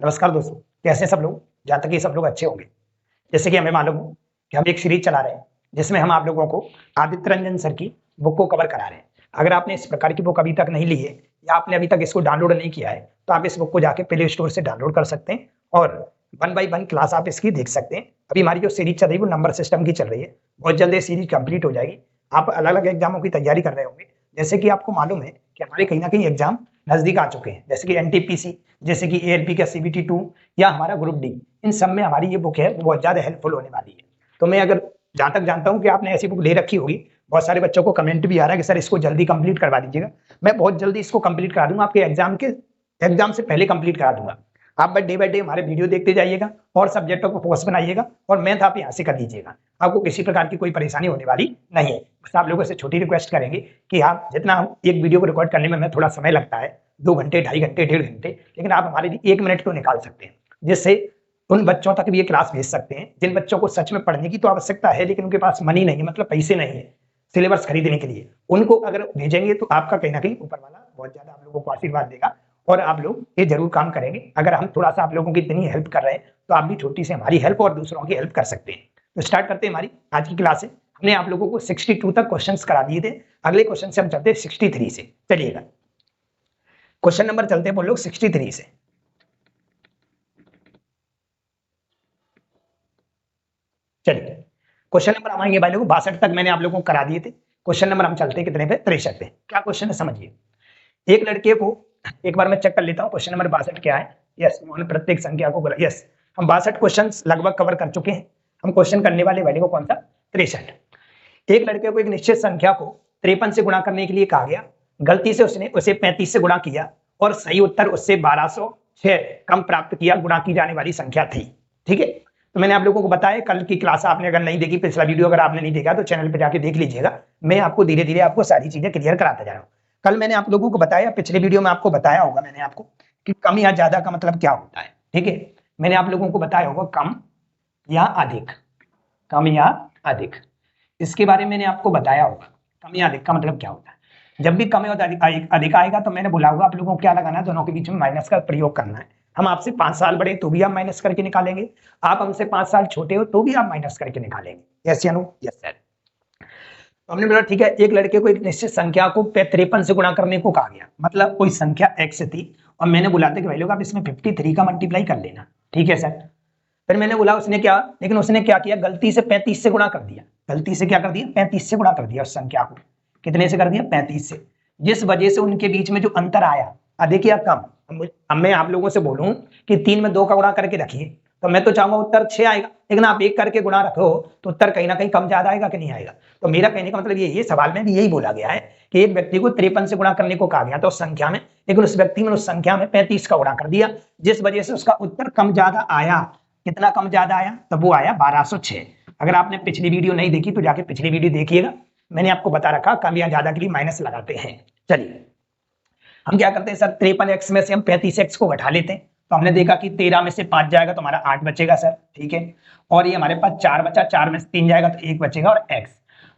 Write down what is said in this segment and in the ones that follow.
नमस्कार दोस्तों, कैसे हैं सब लोग। जहाँ तक ये सब लोग अच्छे होंगे। जैसे कि हमें मालूम हो कि हम एक सीरीज चला रहे हैं जिसमें हम आप लोगों को आदित्य रंजन सर की बुक को कवर करा रहे हैं। अगर आपने इस प्रकार की बुक अभी तक नहीं ली है या आपने अभी तक इसको डाउनलोड नहीं किया है तो आप इस बुक को जाके प्ले स्टोर से डाउनलोड कर सकते हैं और 1 बाय 1 क्लास आप इसकी देख सकते हैं। अभी हमारी जो सीरीज चल रही है वो नंबर सिस्टम की चल रही है। बहुत जल्द ये सीरीज कंप्लीट हो जाएगी। आप अलग अलग एग्जामों की तैयारी कर रहे होंगे। जैसे कि आपको मालूम है कि हमारे कहीं ना कहीं एग्जाम नजदीक आ चुके हैं, जैसे कि एनटीपीसी, जैसे कि एएलपी का CBT 2 या हमारा ग्रुप डी। इन सब में हमारी ये बुक है वो बहुत ज्यादा हेल्पफुल होने वाली है। तो मैं अगर जहां तक जानता हूं कि आपने ऐसी बुक ले रखी होगी, बहुत सारे बच्चों को कमेंट भी आ रहा है कि सर इसको जल्दी कंप्लीट करवा दीजिएगा। मैं बहुत जल्दी इसको कंप्लीट करा दूंगा, आपके एग्जाम से पहले कंप्लीट करा दूंगा। आप बस डे बाय डे हमारे वीडियो देखते जाइएगा और सब्जेक्टों को फोकस बनाइएगा और मैथ आप यहाँ से कर लीजिएगा। आपको किसी प्रकार की कोई परेशानी होने वाली नहीं है। बस आप लोगों से छोटी रिक्वेस्ट करेंगे कि आप जितना एक वीडियो को रिकॉर्ड करने में हमें थोड़ा समय लगता है, 2 घंटे, 2.5 घंटे, 1.5 घंटे, लेकिन आप हमारे लिए 1 मिनट तो निकाल सकते हैं, जिससे उन बच्चों तक भी ये क्लास भेज सकते हैं जिन बच्चों को सच में पढ़ने की तो आवश्यकता है लेकिन उनके पास मनी नहीं है, मतलब पैसे नहीं है सिलेबस खरीदने के लिए। उनको अगर भेजेंगे तो आपका कहीं ना कहीं ऊपर वाला बहुत ज्यादा आप लोगों को आशीर्वाद देगा और आप लोग ये जरूर काम करेंगे। अगर हम थोड़ा सा आप लोगों की इतनी हेल्प कर रहे हैं तो आप भी छोटी सी हमारी हेल्प और दूसरों की हेल्प कर सकते हैं। तो स्टार्ट करते हैं हमारी आज की क्लास से। हमने आप लोगों को 62 तक क्वेश्चंस करा दिए थे। अगले क्वेश्चन से हम चलते हैं 63 से। चलिएगा, क्वेश्चन नंबर चलते हैं बोल लो 63 से। चलिए, क्वेश्चन नंबर हमारे भाई लोगों 62 तक मैंने आप लोगों को करा दिए थे। क्वेश्चन नंबर हम चलते हैं कितने पे, 63 पे। क्या क्वेश्चन है समझिए। एक लड़के को, एक बार मैं चेक कर लेता हूं क्वेश्चन नंबर 62 क्या है। यस, उन्होंने प्रत्येक संख्या को बोला। यस, हम 62 क्वेश्चन लगभग कवर कर चुके हैं। हम क्वेश्चन करने वाले वाले को कौन सा, 63। एक लड़के को एक निश्चित संख्या को 53 से गुणा करने के लिए कहा गया। गलती से उसने उसे 35 से गुणा किया और सही उत्तर उससे 1206 कम प्राप्त किया। गुणा की जाने वाली संख्या थी। ठीक है, तो मैंने आप लोगों को बताया, कल की क्लास आपने अगर नहीं देखी, पिछला वीडियो अगर आपने नहीं देखा तो चैनल पे जाके देख लीजिएगा। मैं आपको धीरे धीरे आपको सारी चीजें क्लियर कराता जा रहा हूँ। कल मैंने आप लोगों को बताया, पिछले वीडियो में आपको बताया होगा मैंने आपको कि कम या ज्यादा का मतलब क्या होता है। ठीक है, मैंने आप लोगों को बताया होगा कम या अधिक, कम या अधिक, इसके बारे में मैंने आपको बताया होगा। कम या अधिक का मतलब क्या होता है। जब भी कम या अधिक आएगा तो मैंने बोला होगा आप लोगों को क्या लगाना है, दोनों के बीच में माइनस का प्रयोग करना है। हम आपसे 5 साल बड़े तो भी आप माइनस करके निकालेंगे, आप हमसे 5 साल छोटे हो तो भी आप माइनस करके निकालेंगे। यस या नो? Yes sir. तो हमने बोला ठीक है, एक लड़के को एक निश्चित संख्या को 53 से गुणा करने को कहा गया। मतलब कोई संख्या x थी और मैंने बोला था कि भाई लोग आप इसमें 53 का मल्टीप्लाई कर लेना। ठीक है सर। फिर मैंने बोला उसने क्या, लेकिन उसने क्या किया, गलती से 35 से गुणा कर दिया। गलती से क्या कर दिया, 35 से गुणा कर दिया उस संख्या को। कितने से कर दिया, 35 से। जिस वजह से उनके बीच में जो अंतर आया, अधिक या कम। अब मैं आप लोगों से बोलूं कि 3 में 2 का गुणा करके रखिए तो मैं तो चाहूंगा उत्तर 6 आएगा, लेकिन आप 1 करके गुणा रखो तो उत्तर कहीं ना कहीं कम ज्यादा आएगा कि नहीं आएगा। तो मेरा कहने का मतलब ये सवाल में भी यही बोला गया है कि एक व्यक्ति को 53 से गुणा करने को कहा गया था उस संख्या में, लेकिन उस व्यक्ति ने उस संख्या में 35 का गुणा कर दिया, जिस वजह से उसका उत्तर कम ज्यादा आया। कितना कम ज्यादा आया, तब वो आया 1206। अगर आपने पिछली वीडियो नहीं देखी तो जाके पिछली वीडियो देखिएगा, मैंने आपको बता रखा कम या ज्यादा के लिए माइनस लगाते हैं। चलिए, हम क्या करते हैं सर, 53x में से हम 35x को घटा लेते हैं। तो हमने देखा कि 13 में से 5 जाएगा तो हमारा 8 बचेगा सर। ठीक है, और ये हमारे पास 4 बचा, 4 में से 3 जाएगा तो 1 बचेगा और x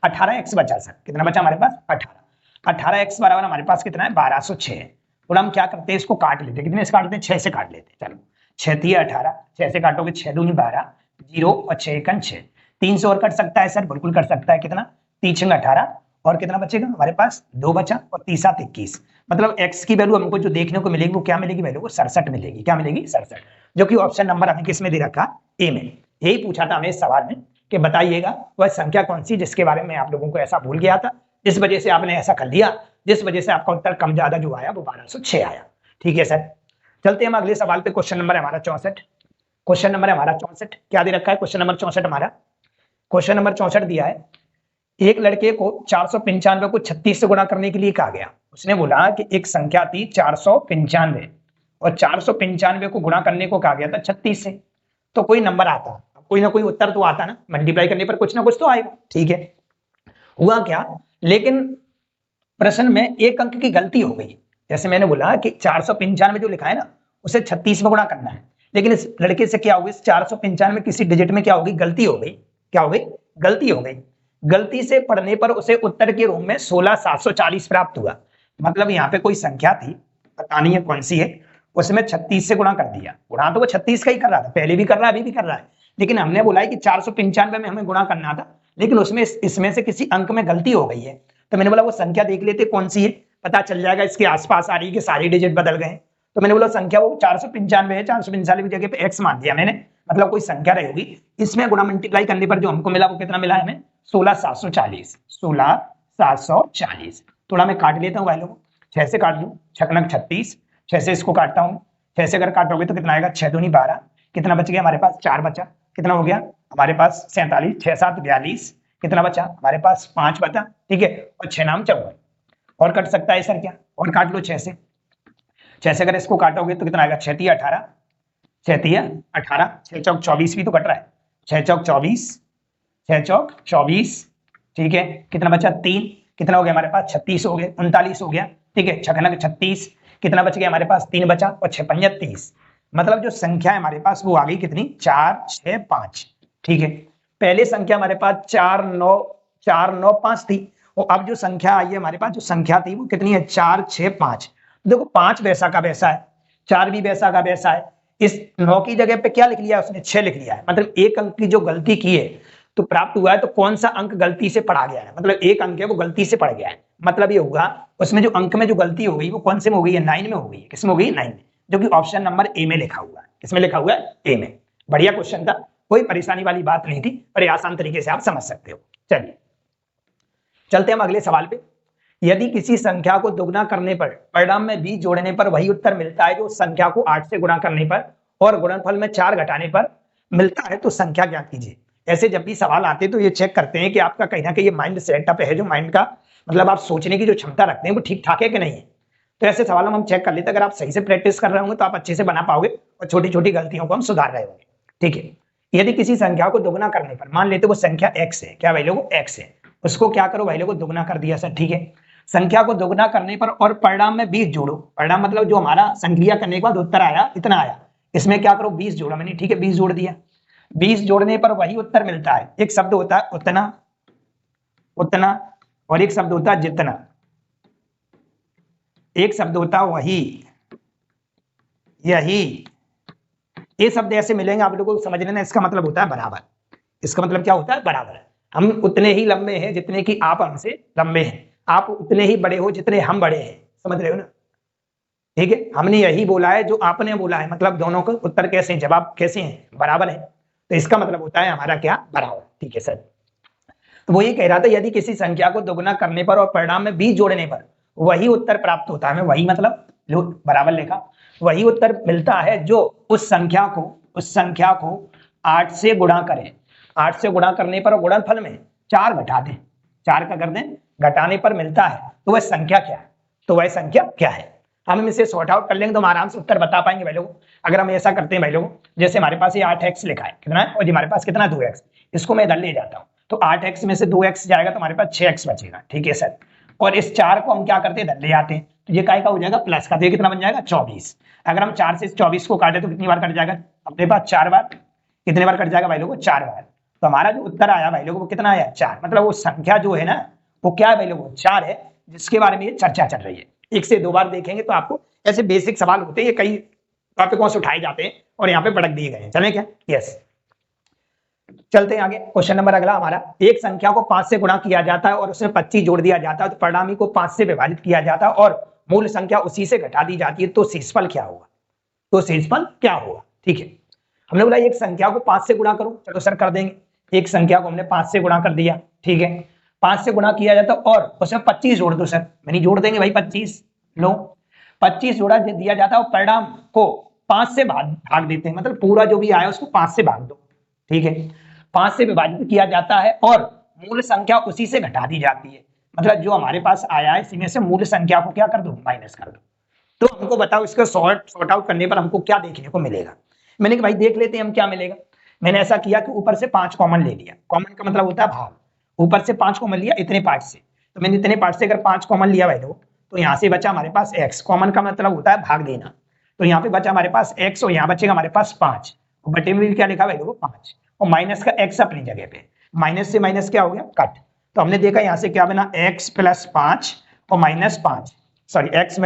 18x बचा सर। कितना बचा हमारे पास, 18। 18x बराबर हमारे पास कितना है, 1206। और हम क्या करते हैं, इसको काट लेते हैं। कितने से काटते हैं, 6 से काट लेते हैं। चलो, 6 3 18, 6 से काटोगे 6 दूनी 12, 0 और 6 एकन 6। 3 से और कट सकता है सर, बिल्कुल कट सकता है। कितना, 3 6 18, और कितना बचेगा हमारे पास, 2 बचा, और 3 7 21। मतलब x की वैल्यू हमको जो देखने को मिलेगी वो क्या मिलेगी, वैल्यू को 67 मिलेगी। क्या मिलेगी, 67, जो कि ऑप्शन नंबर हमें किस में दे रखा, ए में। यही पूछा था हमें इस सवाल में कि बताइएगा वह संख्या कौन सी जिसके बारे में आप लोगों को ऐसा भूल गया था, जिस वजह से आपने ऐसा कर लिया, जिस वजह से आपका उत्तर कम ज्यादा जो आया वो 1206 आया। ठीक है सर, चलते हैं हम अगले सवाल पे। क्वेश्चन नंबर है हमारा 64। क्वेश्चन नंबर है हमारा 64। क्या दे रखा है क्वेश्चन नंबर 64 हमारा। क्वेश्चन नंबर 64 दिया है, एक लड़के को 495 को 36 से गुणा करने के लिए कहा गया। उसने बोला कि एक संख्या थी 495 और 495 को गुणा करने को कहा गया था 36 से। तो कोई नंबर आता, कोई ना कोई उत्तर तो आता ना, मल्टीप्लाई करने पर कुछ ना कुछ तो आएगा। ठीक है, हुआ क्या, लेकिन प्रश्न में एक अंक की गलती हो गई। जैसे मैंने बोला कि 495 जो लिखा है ना उसे 36 में गुणा करना है, लेकिन इस लड़के से क्या होगी, 495 में किसी डिजिट में क्या होगी, गलती हो गई। क्या हो गई, गलती हो गई। गलती से पढ़ने पर उसे उत्तर के रूप में 16740 प्राप्त हुआ। मतलब यहाँ पे कोई संख्या थी, पता नहीं है कौन सी है, उसमें 36 से गुणा कर दिया। गुणा तो वो 36 का ही कर रहा था, पहले भी कर रहा है, अभी भी कर रहा है, लेकिन हमने बोला है कि 495 में हमें गुणा करना था, लेकिन उसमें इसमें से किसी अंक में गलती हो गई है, तो मैंने बोला वो संख्या देख लेते कौन सी है, पता चल जाएगा इसके आसपास आ रही है कि सारी डिजिट बदल गए। तो मैंने बोला संख्या वो 495 है, 495 की जगह पे x मान दिया मैंने, मतलब कोई संख्या रही होगी, इसमें गुणा मल्टीप्लाई करने पर जो हमको मिला वो कितना मिला है हमें, 16740। 16740। थोड़ा मैं काट लेता हूँ भाई लोगों, 6 से काट लूँ, 6 36, 6 से इसको काटता हूँ, 6 से अगर काटोगे तो कितना आएगा, 6 दूनी 12, कितना बच गया हमारे पास, 4 बचा, कितना हो गया हमारे पास 47, 6 7 42, कितना बचा हमारे पास 5 बचा, ठीक है, और 6 नाम 54। और कट सकता है सर क्या, और काट लो 6 से, 6 से अगर इसको काटोगे तो कितना आएगा, 6 3 18, 6 3 18, 6 चौक 24 भी तो कट रहा है, 6 चौक 24, 6 चौक 24, ठीक है, कितना बचा 3, कितना हो गया हमारे पास 36 हो गया, 39 हो गया, ठीक है, 6 36, कितना बच गया हमारे पास 3 बचा, और 6 5 30, मतलब जो संख्या है हमारे पास वो आ गई कितनी, 4 6 5, ठीक है। पहले संख्या हमारे पास 4 9 5 थी, और अब जो संख्या आई है हमारे पास, जो संख्या थी वो कितनी है, 4 6 5। देखो 5 वैसा का वैसा है, 4 भी वैसा का वैसा है, इस 9 की जगह पे क्या लिख लिया उसने, 6 लिख लिया है, मतलब एक अंक की जो गलती की है तो प्राप्त हुआ है, तो कौन सा अंक गलती से पढ़ा गया है, मतलब एक अंक है वो गलती से पढ़ गया है, मतलब ये होगा उसमें जो अंक में जो गलती हो गई वो कौन से में हो गई है, 9 में हो गई है, किसमें हो गई, 9 में, जो कि ऑप्शन नंबर ए में लिखा हुआ है, किसमें लिखा हुआ है, ए में। बढ़िया क्वेश्चन था, कोई परेशानी वाली बात नहीं थी, पर आसान तरीके से आप समझ सकते हो। चलिए चलते हम अगले सवाल पे। यदि किसी संख्या को दुगना करने पर परिणाम में 20 जोड़ने पर वही उत्तर मिलता है जो संख्या को 8 से गुणा करने पर और गुणनफल में 4 घटाने पर मिलता है, तो संख्या ज्ञात कीजिए। ऐसे जब भी सवाल आते हैं तो ये चेक करते हैं कि आपका कहीं ना कहीं ये माइंड सेटअप है, जो माइंड का मतलब आप सोचने की जो क्षमता रखते हैं वो ठीक ठाक है कि नहीं है। तो ऐसे सवाल हम चेक कर लेते हैं, अगर आप सही से प्रैक्टिस कर रहे होंगे तो आप अच्छे से बना पाओगे और छोटी छोटी गलतियों को हम सुधार रहे होंगे, ठीक है। यदि किसी संख्या को दुगना करने पर, मान लेते वो संख्या x है, क्या भाई लोगों, x है, उसको क्या करो भाई लोगों, दुगना कर दिया सर, ठीक है। संख्या को दुगना करने पर और परिणाम में 20 जोड़ो, परिणाम मतलब जो हमारा संक्रिया करने के बाद उत्तर आया इतना आया, इसमें क्या करो 20 जोड़ा मैंने, ठीक है, 20 जोड़ दिया। 20 जोड़ने पर वही उत्तर मिलता है, एक शब्द होता है उतना, उतना, और एक शब्द होता है जितना, एक शब्द होता है वही, यही, ये शब्द ऐसे मिलेंगे आप लोगों को समझ लेना, इसका मतलब होता है बराबर। इसका मतलब क्या होता है, बराबर। हम उतने ही लंबे हैं जितने कि आप हमसे लंबे हैं, आप उतने ही बड़े हो जितने हम बड़े हैं, समझ रहे हो ना, ठीक है। हमने यही बोला है जो आपने बोला है, मतलब दोनों के उत्तर कैसे हैं, जवाब कैसे हैं, बराबर है, तो इसका मतलब होता है हमारा क्या, बराबर, ठीक है सर। तो वो ये कह रहा था यदि किसी संख्या को दोगुना करने पर और परिणाम में 20 जोड़ने पर वही उत्तर प्राप्त होता है, वही मतलब लो बराबर लिखा, वही उत्तर मिलता है जो उस संख्या को 8 से गुणा करें, 8 से गुणा करने पर गुणनफल में 4 घटा दें, 4 का कर दें, घटाने पर मिलता है, तो वह संख्या क्या है, तो वह संख्या क्या है। हम इसे सॉर्ट आउट कर लेंगे तो हम आराम से उत्तर बता पाएंगे भाई लोगों। अगर हम ऐसा करते हैं भाई लोगों, जैसे हमारे पास ये 8x लिखा है, कितना है, और जी हमारे पास कितना 2x, इसको मैं इधर ले जाता हूँ, तो 8x में से 2x जाएगा तो हमारे पास 6x बचेगा, ठीक है सर। और इस 4 को हम क्या करते हैं, इधर ले आते हैं, तो ये काय का हो जाएगा, प्लस का, तो ये कितना बन जाएगा 24। अगर हम 4 से 24 को काटे तो कितनी बार कट जाएगा अपने पास, 4 बार, कितने बार कट जाएगा भाई लोगों, 4 बार। तो हमारा जो उत्तर आया भाई लोगों वो कितना आया, 4, मतलब वो संख्या जो है ना वो क्या है भाई लोगों, 4 है, जिसके बारे में ये चर्चा चल रही है। 1 से 2 बार देखेंगे तो आपको ऐसे बेसिक सवाल होते हैं, ये कई टॉपिकों से उठाए जाते हैं और यहाँ पे पटक दिए गए हैं, चलें क्या, यस। चलते हैं आगे, क्वेश्चन नंबर अगला हमारा, एक संख्या को 5 से गुणा किया जाता है और उसमें 25 जोड़ दिया जाता है, तो परिणामी को 5 से विभाजित किया जाता है और मूल संख्या उसी से घटा दी जाती है, तो शेषफल क्या होगा, तो शेषफल क्या होगा, ठीक है। हमने बोला एक संख्या को 5 से गुणा करो, चलो सर कर देंगे, एक संख्या को हमने 5 से गुणा कर दिया, ठीक है, 5 से गुणा किया जाता और उसमें 25 जोड़ दो सर, मैंने जोड़ देंगे भाई 25, लो 25 जोड़ा दिया जाता है और परिणाम को 5 से भाग देते हैं, मतलब पूरा जो भी आया उसको 5 से भाग दो, ठीक है, 5 से विभाजित किया जाता है और मूल संख्या उसी से घटा दी जाती है, मतलब जो हमारे पास आया है इसी में से मूल संख्या को क्या कर दो, माइनस कर दो। तो हमको बताओ इसका सॉर्ट आउट करने पर हमको क्या देखने को मिलेगा। मैंने कि भाई देख लेते हैं हम क्या मिलेगा। मैंने ऐसा किया कि ऊपर से 5 कॉमन ले लिया, कॉमन का मतलब होता है भाग, ऊपर से 5 कॉमन लिया इतने पार्ट से, तो मैंने इतने पार्ट से अगर 5 कॉमन लिया भाई तो यहाँ से बचा हमारे पास x, कॉमन का मतलब होता है भाग देना, तो यहाँ पे बचा हमारे पास x और यहाँ बचेगा हमारे पास 5, और बटे में भी क्या लिखा भाई 5, और माइनस का x अपनी जगह पे, माइनस से माइनस क्या हो गया कट, तो हमने देखा यहाँ से क्या बना x + 5 और -5, सॉरी x -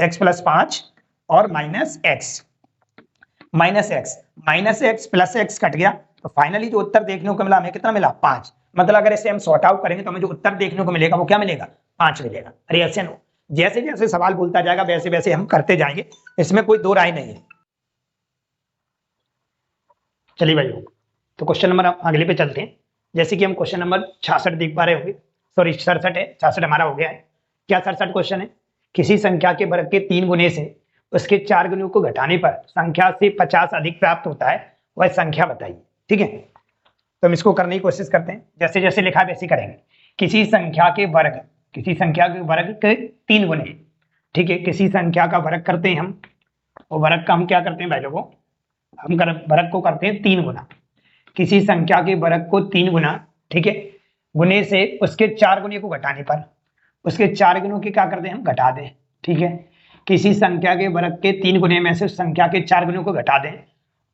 x + 5 और minus x plus x cut गया, तो फाइनली जो उत्तर देखने को मिला हमें कितना मिला 5। मतलब अगर इसे हम सॉर्ट आउट करेंगे तो हमें जो उत्तर देखने को मिलेगा वो क्या मिलेगा 5 मिलेगा। अरे ऐसे नो, जैसे जैसे सवाल बोलता जाएगा वैसे वैसे हम करते जाएंगे, इसमें कोई दो राय नहीं है। चलिए भाई, तो क्वेश्चन नंबर अगले पे चलते हैं। जैसे कि हम क्वेश्चन नंबर 66 देख पा रहे होंगे, सॉरी 67 है, 66 हमारा हो गया है। क्या 67 क्वेश्चन है, किसी संख्या के वर्ग के 3 गुने से उसके 4 गुणों को घटाने पर संख्या से 50 अधिक प्राप्त होता है, वह संख्या बताइए। ठीक है, तो हम इसको करने की कोशिश करते हैं, जैसे जैसे लिखा है वैसे करेंगे। किसी संख्या के वर्ग के 3 गुने, ठीक है, किसी संख्या का वर्ग करते हैं हम, और वर्ग का हम क्या करते हैं भाई लोगों, हम वर्ग को करते हैं 3 गुना। किसी संख्या के वर्ग को 3 गुना, ठीक है, गुने से उसके 4 गुने को घटाने पर उसके 4 गुणों के क्या करते हैं हम घटा दें। ठीक है, किसी संख्या के वर्ग के 3 गुने में से उस संख्या के 4 गुणों को घटा दें,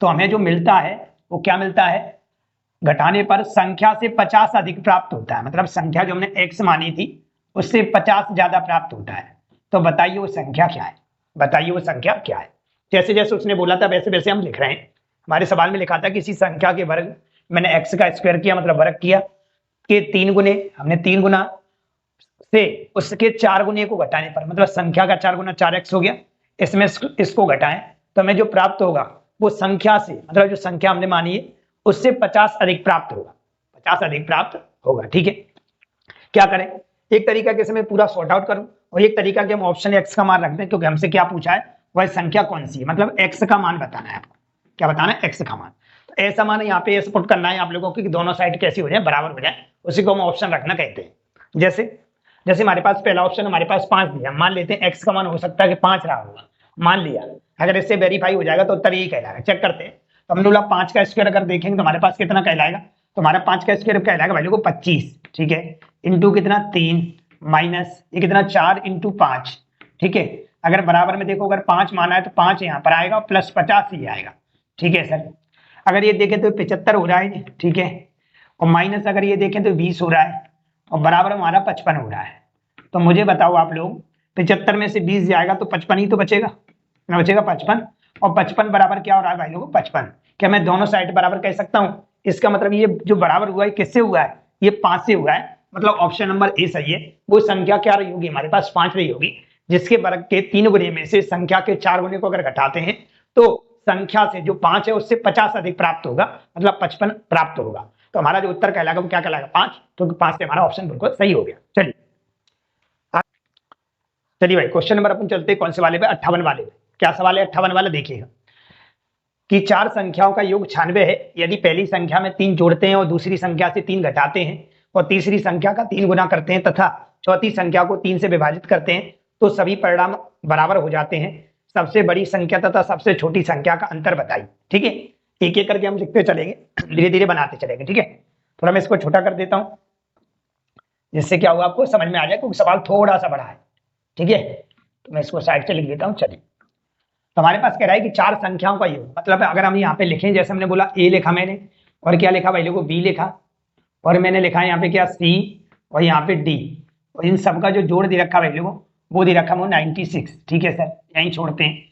तो हमें जो मिलता है वो क्या मिलता है, घटाने पर संख्या से 50 अधिक प्राप्त होता है। मतलब संख्या जो हमने x मानी थी उससे 50 ज्यादा प्राप्त होता है। तो बताइए वो संख्या क्या है, बताइए वो संख्या क्या है। जैसे जैसे उसने बोला था वैसे वैसे हम लिख रहे हैं। हमारे सवाल में लिखा था किसी संख्या के वर्ग, मैंने x का स्क्वायर किया मतलब वर्ग किया, के 3 गुने, हमने 3 गुना से उसके 4 गुने को घटाने पर, मतलब संख्या का 4 गुना 4x हो गया, इसमें इसको घटाएं तो हमें जो प्राप्त होगा वो संख्या से, मतलब जो संख्या हमने मानी है उससे 50 अधिक प्राप्त होगा, 50 अधिक प्राप्त होगा। ठीक है, क्या करें, एक तरीका कैसे मैं पूरा सॉर्ट आउट करूं, और एक तरीका कि हम ऑप्शन x का मान रख दें, क्योंकि हमसे क्या पूछा है वह संख्या कौन सी है, मतलब x का मान बताना है आपको। क्या बताना है, x का मान। तो ऐसा मान यहाँ पे पुट करना है आप लोगों को कि दोनों साइड कैसी हो जाए, बराबर हो जाए, उसी को हम ऑप्शन रखना कहते हैं। जैसे जैसे हमारे पास पहला ऑप्शन हमारे पास 5 दिया, मान लेते हैं x का मान हो सकता है कि 5 रहा होगा, मान लिया। अगर इससे वेरीफाई हो जाएगा तो उत्तर यही कहलाएगा। चेक करते हैं, तो हमने बोला 5 का स्क्वायर अगर देखेंगे तो हमारे पास कितना कहलाएगा, तो हमारा 5 का स्क्वायर कहलाएगा भाई लोगों 25, ठीक है, इंटू कितना 3 माइनस ये कितना 4 इंटू 5, ठीक है। अगर बराबर में देखो, अगर 5 माना है तो 5 यहाँ पर आएगा प्लस 50 ही आएगा। ठीक है सर, अगर ये देखें तो 75 हो रहा है, ठीक है, और माइनस अगर ये देखें तो 20 हो रहा है, और बराबर हमारा 55 हो रहा है। तो मुझे बताओ आप लोग, 75 में से 20 जाएगा तो 55 ही तो बचेगा ना, बचेगा 55, और 55 बराबर क्या हो रहा है भाई लोगों 55। क्या मैं दोनों साइड बराबर कह सकता हूँ? इसका मतलब ये जो बराबर हुआ है किससे हुआ है, ये 5 से हुआ है। मतलब ऑप्शन नंबर ए सही है। वो संख्या क्या रही होगी, हमारे पास 5 रही होगी, जिसके वर्ग के 3 गुने में से संख्या के 4 गुने को अगर घटाते हैं तो संख्या से जो 5 है उससे 50 अधिक प्राप्त होगा, मतलब 55 प्राप्त होगा। तो हमारा जो उत्तर कहलाएगा वो क्या कहलाएगा 5, क्योंकि 5 से हमारा ऑप्शन बिल्कुल सही हो गया। चलिए चलिए भाई, क्वेश्चन नंबर अपन चलते हैं कौन से वाले पे, 58 वाले पे। क्या सवाल है 58 वाला, देखिएगा कि 4 संख्याओं का योग 96 है। यदि पहली संख्या में 3 जोड़ते हैं और दूसरी संख्या से 3 घटाते हैं और तीसरी संख्या का 3 गुना करते हैं तथा चौथी संख्या को 3 से विभाजित करते हैं तो सभी परिणाम बराबर हो जाते हैं। सबसे बड़ी संख्या तथा सबसे छोटी संख्या का अंतर बताइए। ठीक है, एक एक करके हम लिखते चलेंगे, धीरे धीरे बनाते चलेंगे। ठीक है, थोड़ा मैं इसको छोटा कर देता हूं जिससे क्या होगा आपको समझ में आ जाए, क्योंकि सवाल थोड़ा सा बड़ा है। ठीक है, तो मैं इसको साइड से लिख देता हूँ। चलिए, तो हमारे पास कह रहा है कि 4 संख्याओं का योग, मतलब अगर हम यहाँ पे लिखें, जैसे हमने बोला ए लिखा मैंने, और क्या लिखा भाई लोगों बी लिखा, और मैंने लिखा है यहाँ पे क्या सी, और यहाँ पे डी, और इन सबका जो जोड़ दे रखा भाई लोगों वो दे रखा वो 96। ठीक है सर, यहीं छोड़ते हैं।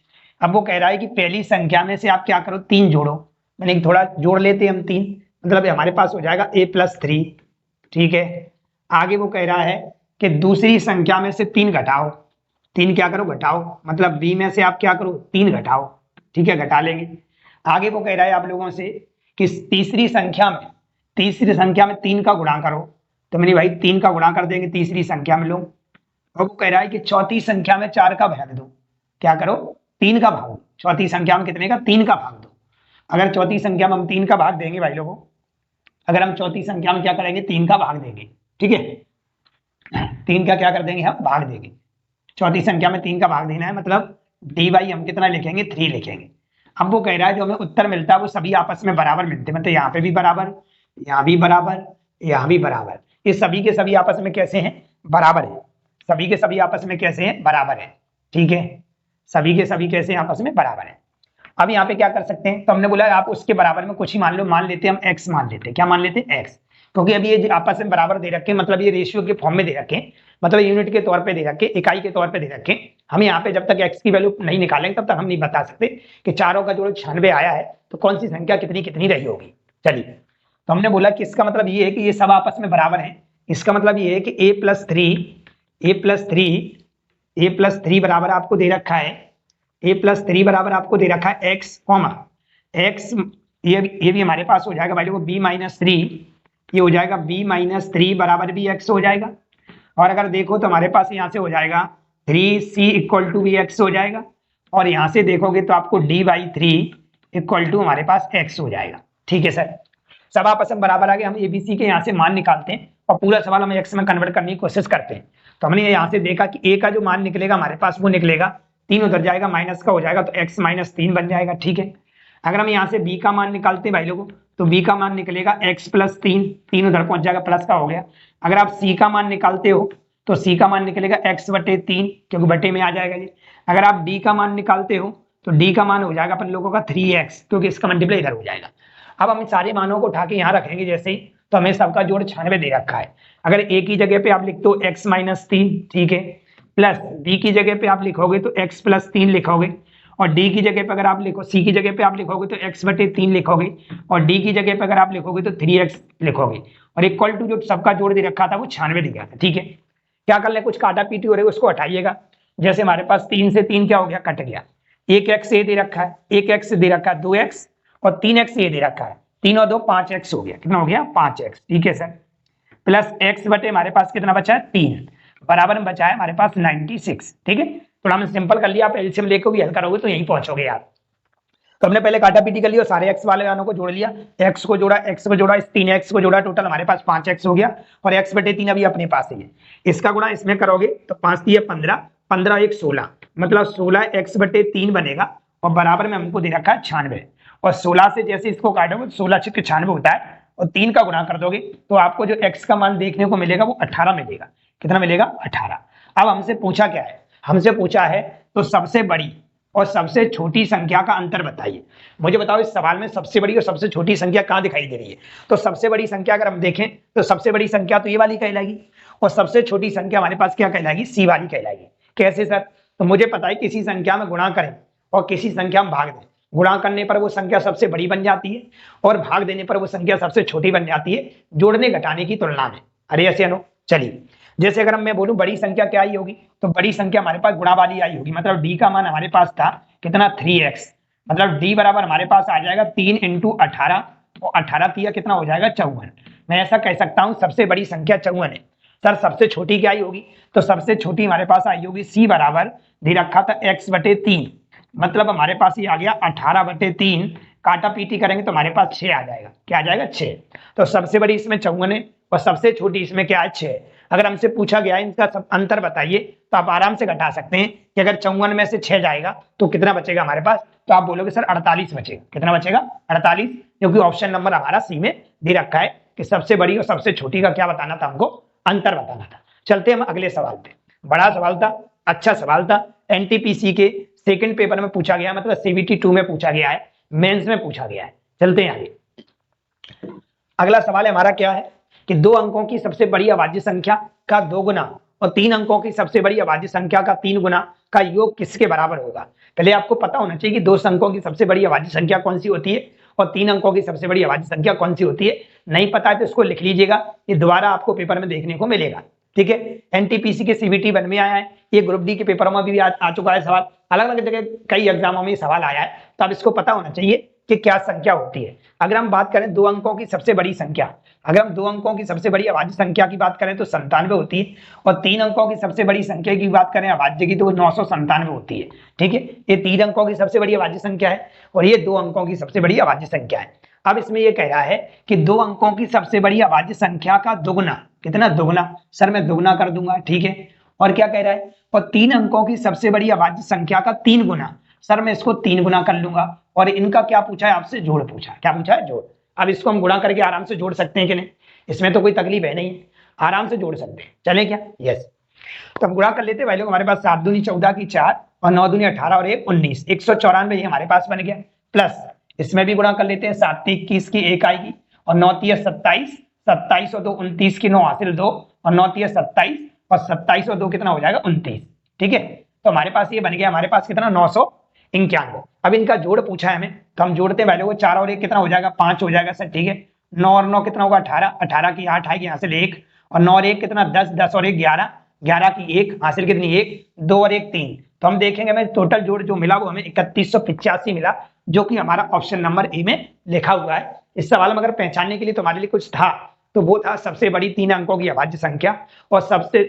अब वो कह रहा है कि पहली संख्या में से आप क्या करो 3 जोड़ो, मैंने थोड़ा जोड़ लेते हैं हम 3, मतलब हमारे पास हो जाएगा a+3। ठीक है, आगे वो कह रहा है कि दूसरी संख्या में से 3 घटाओ, 3 क्या करो घटाओ, मतलब b में से आप क्या करो 3 घटाओ। ठीक है, घटा लेंगे। आगे वो कह रहा है आप लोगों से कि तीसरी संख्या में 3 का गुणा करो, तो मैंने भाई 3 का गुणा कर देंगे तीसरी संख्या में लोग। और वो कह रहा है कि चौथी संख्या में 4 का भाग दो, क्या करो 3 का भाग, चौथी संख्या में कितने का 3 का भाग दो। अगर चौथी संख्या में हम 3 का भाग देंगे भाई लोगों, अगर हम चौथी संख्या में क्या करेंगे 3 का भाग देंगे, ठीक है, 3 का क्या कर देंगे हम भाग देंगे। चौथी संख्या में 3 का भाग देना है, मतलब डी बाई हम कितना लिखेंगे 3 लिखेंगे। अब वो कह रहा है जो हमें उत्तर मिलता है वो सभी आपस में बराबर मिलते हैं, मतलब यहाँ पे भी बराबर, यहाँ भी बराबर, यहाँ भी बराबर, ये सभी के सभी आपस में कैसे हैं बराबर है, सभी के सभी आपस में कैसे हैं बराबर है। ठीक है, सभी के सभी कैसे आपस में बराबर है। अब यहाँ पे क्या कर सकते हैं, तो हमने बोला आप उसके बराबर में कुछ ही मान लो, मान लेते हैं हम x मान लेते हैं, क्या मान लेते हैं x, क्योंकि अभी ये आपस में बराबर दे रखे, मतलब ये रेशियो के फॉर्म में दे रखे, मतलब यूनिट के तौर पे दे रखे, इकाई के तौर पे दे रखे, हम यहाँ पे जब तक x की वैल्यू नहीं निकालेंगे तब तक हम नहीं बता सकते कि चारों का जोड़ 96 आया है तो कौन सी संख्या कितनी कितनी रही होगी। चलिए, तो हमने बोला कि इसका मतलब ये है कि ये सब आपस में बराबर हैं। इसका मतलब ये है कि a प्लस थ्री बराबर आपको दे रखा है, बराबर आपको दे रखा है x, x, ये भी हमारे पास हो जाएगा भाई लोगों b माइनस थ्री, ये हो जाएगा b माइनस थ्री बराबर भी x हो जाएगा। और अगर देखो तो हमारे पास यहाँ से हो जाएगा 3c इक्वल टू भी x हो जाएगा, और यहाँ से देखोगे तो आपको d by three equal to हमारे पास x हो जाएगा। ठीक है सर, सब आपस में बराबर आ गए। हम एबीसी के यहाँ से मान निकालते हैं और पूरा सवाल हम x में कन्वर्ट करने की कोशिश करते हैं। तो हमने यहाँ से देखा कि a का जो मान निकलेगा हमारे पास वो निकलेगा, 3 उधर जाएगा माइनस का हो जाएगा तो x माइनस 3 बन जाएगा। ठीक है, अगर हम यहाँ से b का मान निकालते हैं भाई लोगों तो b का मान निकलेगा x प्लस 3, 3 उधर पहुंच जाएगा प्लस का हो गया। अगर आप c का मान निकालते हो तो c का मान निकलेगा x बटे 3, क्योंकि बटे में आ जाएगा ये। अगर आप d का मान निकालते हो तो d का मान हो जाएगा अपन लोगों का 3x, क्योंकि इसका मल्टीप्लाई इधर हो जाएगा। अब हम इन सारे मानों को उठा के यहाँ रखेंगे जैसे ही, तो हमें सबका जोड़ 96 दे रखा है। अगर a की जगह पे आप लिख दो x माइनस 3, ठीक है, प्लस b की जगह पे आप लिखोगे तो x प्लस 3 लिखोगे, और d की जगह पे अगर आप लिखो, c की जगह पे आप लिखोगे तो x बटे 3 लिखोगे, और d की जगह पे अगर आप लिखोगे तो 3x लिखोगे, और इक्वल टू जो सबका जोड़ दे रखा था वो 96 दिया था। ठीक है, क्या कर ले, कुछ काटा पीटी हो रही है उसको हटाइएगा। जैसे हमारे पास 3 से 3 क्या हो गया, कट गया। एक x ये दे रखा है, एक x दे रखा है 2x, और 3x ये दे रखा है, 3 और 2 5x हो गया। कितना हो गया, 5x। ठीक है सर, प्लस x बटे हमारे पास कितना बचा है, 3, बराबर में बचा है हमारे पास 96। ठीक है, थोड़ा हमने सिंपल कर लिया, आप एलसीएम लेकर भी हल करोगे तो यहीं पहुंचोगे यार। तो हमने पहले काटा पीटी कर लिया, सारे x वाले मानों को जोड़ लिया, x को जोड़ा, इस 3x को जोड़ा, टोटल हमारे पास 5x हो गया, और x बटे 3 अभी अपने पास है। इसका गुणा इसमें करोगे तो 5 3 15, 15 1 16, मतलब 16x बटे 3 बनेगा, और बराबर में हमको दे रखा है 96, और 16 से जैसे इसको काटोगे तो 16 छिक 96 होता है, और 3 का गुणा कर दोगे तो आपको जो x का मान देखने को मिलेगा वो 18 मिलेगा। कितना मिलेगा, 18। अब हमसे पूछा क्या है, हमसे पूछा है तो सबसे बड़ी और सबसे छोटी संख्या का अंतर बताइए। मुझे बताओ इस सवाल में सबसे बड़ी और सबसे छोटी संख्या कहाँ दिखाई दे रही है। तो सबसे बड़ी संख्या अगर हम देखें तो सबसे बड़ी संख्या तो ये वाली कहलाएगी, और सबसे छोटी संख्या हमारे पास क्या कहलाएगी, सी वाली कहलाएगी। कैसे सर, तो मुझे पता है किसी संख्या में गुणा करें और किसी संख्या में भाग दें, गुणा करने पर वो संख्या सबसे बड़ी बन जाती है और भाग देने पर वो संख्या सबसे छोटी बन जाती है, जोड़ने घटाने की तुलना में। अरे ऐसे अनु, चलिए जैसे अगर मैं बोलूं बड़ी संख्या क्या आई होगी, तो बड़ी संख्या हमारे पास गुणा वाली आई होगी, मतलब d का मान हमारे पास था कितना, 3x, मतलब d बराबर हमारे पास आ जाएगा 3 × 18, और 18 किया कितना हो जाएगा, 54। मैं ऐसा कह सकता हूं सबसे बड़ी संख्या 54 है। सर सबसे छोटी क्या आई होगी, तो सबसे छोटी हमारे पास आई होगी c बराबर दे रखा था x बटे 3, मतलब हमारे पास ये आ गया 18 बटे 3, काटा पीटी करेंगे तो हमारे पास 6 आ जाएगा। क्या आ जाएगा, 6। तो सबसे बड़ी इसमें 54 है और सबसे छोटी इसमें क्या है, 6। अगर हमसे पूछा गया है इनका अंतर बताइए तो आप आराम से घटा सकते हैं कि अगर 54 में से 6 जाएगा तो कितना बचेगा हमारे पास, तो आप बोलोगे सर 48 बचेगा। कितना बचेगा, 48, क्योंकि ऑप्शन नंबर हमारा सी में दे रखा है कि सबसे बड़ी और सबसे छोटी का क्या बताना था, हमको अंतर बताना था। चलते हम अगले सवाल पे, बड़ा सवाल था, अच्छा सवाल था, एनटीपीसी के सेकंड पेपर में पूछा गया, मतलब सीबीटी 2 में पूछा गया है, मेंस में पूछा गया है। चलते हैं आगे। अगला सवाल हमारा क्या है कि 2 अंकों की सबसे बड़ी अभाज्य संख्या का 2 गुना और 3 अंकों की सबसे बड़ी अभाज्य संख्या का 3 गुना का योग किसके बराबर होगा। पहले आपको पता होना चाहिए कि 2 अंकों की सबसे बड़ी अभाज्य संख्या कौन सी होती है और 3 अंकों की सबसे बड़ी अभाज्य संख्या कौन सी होती है। नहीं पता है तो इसको लिख लीजिएगा, ये दोबारा आपको पेपर में देखने को मिलेगा। ठीक है, एनटीपीसी के सीबीटी 1 में आया है, ये ग्रुप डी के पेपरों में भी आ चुका है सवाल, अलग अलग जगह कई एग्जामों में सवाल आया है, तो अब इसको पता होना चाहिए कि क्या संख्या होती है। अगर हम बात करें 2 अंकों की सबसे बड़ी संख्या, अगर हम 2 अंकों की सबसे बड़ी अभाज्य संख्या की बात करें तो 97 होती है, और 3 अंकों की सबसे बड़ी संख्या की बात करें अभाज्य की तो 997 होती है। ठीक है, ये 3 अंकों की सबसे बड़ी अभाज्य संख्या है और ये 2 अंकों की सबसे बड़ी अभाज्य संख्या है। अब इसमें ये कह रहा है कि 2 अंकों की सबसे बड़ी अभाज्य संख्या का दुगुना, कितना दुगुना, सर मैं दुगुना कर दूंगा। ठीक है, और क्या कह रहा है, और 3 अंकों की सबसे बड़ी अभाज्य संख्या का 3 गुना, सर मैं इसको 3 गुना कर लूंगा। और इनका क्या पूछा है आपसे, जोड़ पूछा। क्या पूछा है, जोड़। अब इसको हम गुणा करके आराम से जोड़ सकते हैं कि नहीं, इसमें तो कोई तकलीफ है नहीं, आराम से जोड़ सकते हैं। चलें क्या, यस। तो हम गुणा कर लेते हैं भाई लोग, हमारे पास 7 दूनी 14 की 4 और 9 दूनी 18 और 1 19, 194 ये हमारे पास बन गया। प्लस इसमें भी गुणा कर लेते हैं, 7 21 की 1 आएगी और 9 27, 27 और 2 29 की 9 हासिल 2 और 9 27 और 27 और 2 कितना हो जाएगा 29। ठीक है, तो हमारे पास ये बन गया, हमारे पास कितना 991। अब इनका जोड़ पूछा है हमें, तो हम जोड़ते हैं वैल्यू को, 4 और 1 कितना हो जाएगा 5 हो जाएगा सर, ठीक है। 9 और 9 कितना होगा 18, 18 की 8 आएगी यहाँ से 1, और 9 और 1 कितना 10, 10 और 1 11, 11 की 1 हासिल कितनी 1, 2 और 1 3। तो हम देखेंगे हमें टोटल जोड़ जो मिला वो हमें 3185 मिला, जो कि हमारा ऑप्शन नंबर ए में लिखा हुआ है। इस सवाल में अगर पहचानने के लिए तुम्हारे लिए कुछ था तो वो था सबसे बड़ी 3 अंकों की अभाज्य संख्या और सबसे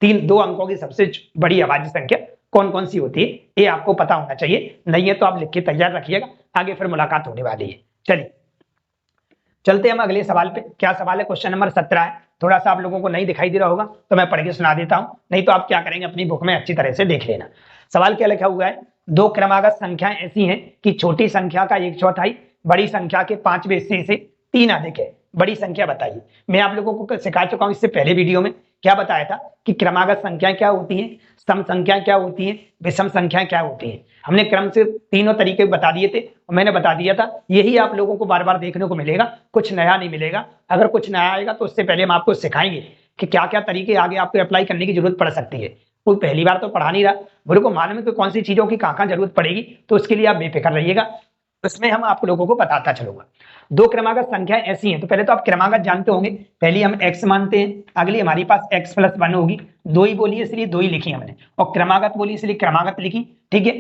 2 अंकों की सबसे बड़ी अभाज्य संख्या कौन कौन सी होती है, ये आपको पता होना चाहिए। नहीं है तो आप लिख के तैयार रखिएगा, आगे फिर मुलाकात होने वाली है। चलिए चलते हम अगले सवाल पे। क्या सवाल है, क्वेश्चन नंबर 17 है। थोड़ा सा आप लोगों को नहीं दिखाई दे रहा होगा तो मैं पढ़ के सुना देता हूं, नहीं तो आप क्या करेंगे अपनी बुक में अच्छी तरह से देख लेना। सवाल क्या लिखा हुआ है, 2 क्रमागत संख्याएं ऐसी हैं कि छोटी संख्या का 1/4 बड़ी संख्या के 5वें हिस्से से 3 अधिक है, बड़ी संख्या बताइए। मैं आप लोगों को सिखा चुका हूं इससे पहले वीडियो में, क्या बताया था कि क्रमागत संख्याएं क्या होती हैं, सम संख्याएं क्या होती हैं, विषम संख्याएं क्या होती हैं। हमने क्रम से तीनों तरीके बता दिए थे और मैंने बता दिया था यही आप लोगों को बार बार देखने को मिलेगा, कुछ नया नहीं मिलेगा। अगर कुछ नया आएगा तो उससे पहले हम आपको सिखाएंगे कि क्या क्या तरीके आगे आपको अप्लाई करने की जरूरत पड़ सकती है। कोई पहली बार तो पढ़ा नहीं रहा, बोले को मालूम है कि कौन सी चीजों की कहाँ जरूरत पड़ेगी, तो उसके लिए आप बेफिक्र रहिएगा, उसमें हम आप लोगों को बताता चलूंगा। 2 क्रमागत संख्याएं ऐसी हैं, तो पहले तो आप क्रमागत जानते होंगे, पहले हम x मानते हैं, अगली हमारी पास x + 1 होगी। 2 ही बोली इसलिए 2 ही लिखी हमने, और क्रमागत बोली इसलिए क्रमागत लिखी, ठीक है।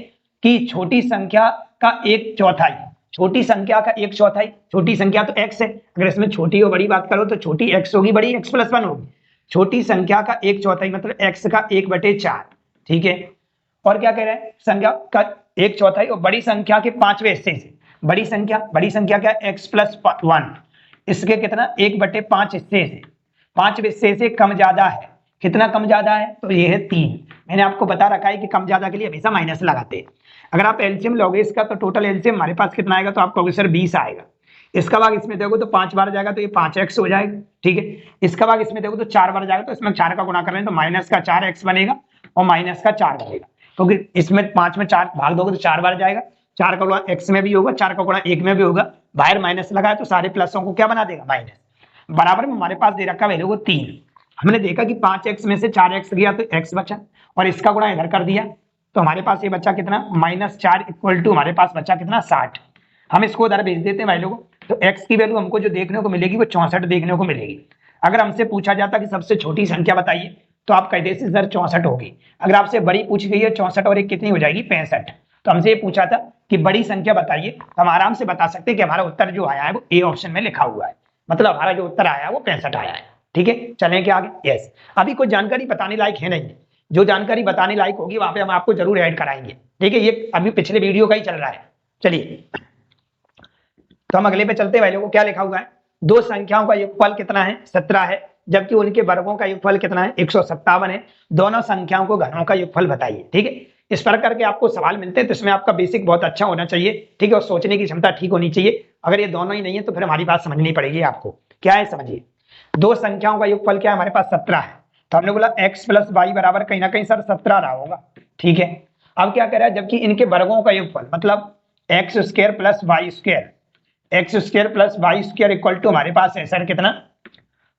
कि छोटी संख्या का 1/4, छोटी संख्या का 1/4, छोटी संख्या तो x है, अगर इसमें छोटी और बड़ी बात करो तो छोटी x होगी, बड़ी x + 1 होगी। छोटी संख्या का 1/4 मतलब x का 1/4, ठीक है। और क्या कह रहे हैं, संख्या का 1/4 और बड़ी संख्या के 5वें हिस्से से, बड़ी संख्या क्या x + 1, इसके कितना 1/5 हिस्से से, 5 हिस्से से कम ज्यादा है, कितना कम ज्यादा है, तो ये है 3। मैंने आपको बता रखा है कि कम ज्यादा के लिए हमेशा माइनस लगाते हैं। अगर आप एलसीएम लोगे इसका तो टोटल एलसीएम हमारे पास कितना आएगा, तो आप कहोगे सर 20 आएगा। इसका भाग इसमें देखो तो 5 बार जाएगा तो ये 5x हो जाएगा, ठीक है। इसका भाग इसमें देखो तो 4 बार जाएगा, तो इसमें 4 का गुणा करें तो माइनस का 4x बनेगा और माइनस का 4 बनेगा, क्योंकि इसमें 5 में 4 भाग दोगे तो 4 बार जाएगा, 4 का गुणा x में भी होगा, 4 का गुणा 1 में भी होगा, बाहर माइनस लगाए तो सारे प्लसों को क्या बना देगा माइनस। बराबर में हमारे पास दे रखा वैल्यू को 3। हमने देखा कि 5x में से 4x गया तो x बचा, और इसका गुणा इधर कर दिया तो हमारे पास ये बचा कितना -4 इक्वल टू हमारे पास बचा कितना 60। हम इसको उधर भेज देते हैं वैल्यू को, तो x की वैल्यू हमको जो देखने को मिलेगी वो 64 देखने को मिलेगी। अगर हमसे पूछा जाता कि सबसे छोटी संख्या बताइए तो आप कहते हैं सर 64 होगी। अगर आपसे बड़ी पूछ गई है 64 और एक कितनी हो जाएगी 65, तो हमसे ये पूछा था कि बड़ी संख्या बताइए, तो हम आराम से बता सकते हैं कि हमारा उत्तर जो आया है वो ए ऑप्शन में लिखा हुआ है, मतलब हमारा जो उत्तर आया है वो 65 आया है, ठीक है। चलें क्या आगे, यस। अभी कोई जानकारी बताने लायक है नहीं, जो जानकारी बताने लायक होगी वहां पे हम आपको जरूर ऐड कराएंगे, ठीक है। ये अभी पिछले वीडियो का ही चल रहा है। चलिए तो हम अगले पे चलते हैं। को क्या लिखा हुआ है, 2 संख्याओं का योगफल कितना है 17 है, जबकि उनके वर्गों का योगफल कितना है 157 है। दोनों संख्याओं को घनों का योगफल बताइए, ठीक है। इस पर करके आपको सवाल मिलते हैं तो इसमें आपका बेसिक बहुत अच्छा होना चाहिए, ठीक है, और सोचने की क्षमता ठीक होनी चाहिए। अगर ये दोनों ही नहीं है तो फिर हमारी बात समझनी पड़ेगी आपको। क्या है समझिए, 2 संख्याओं का योगफल क्या है हमारे पास 17 है, तो हमने बोला x + y बराबर कहीं ना कहीं सर 17 रहा होगा, ठीक है। अब क्या कह रहा है, जबकि इनके वर्गों का योगफल मतलब x² + y², x² + y² equal to हमारे पास है सर कितना,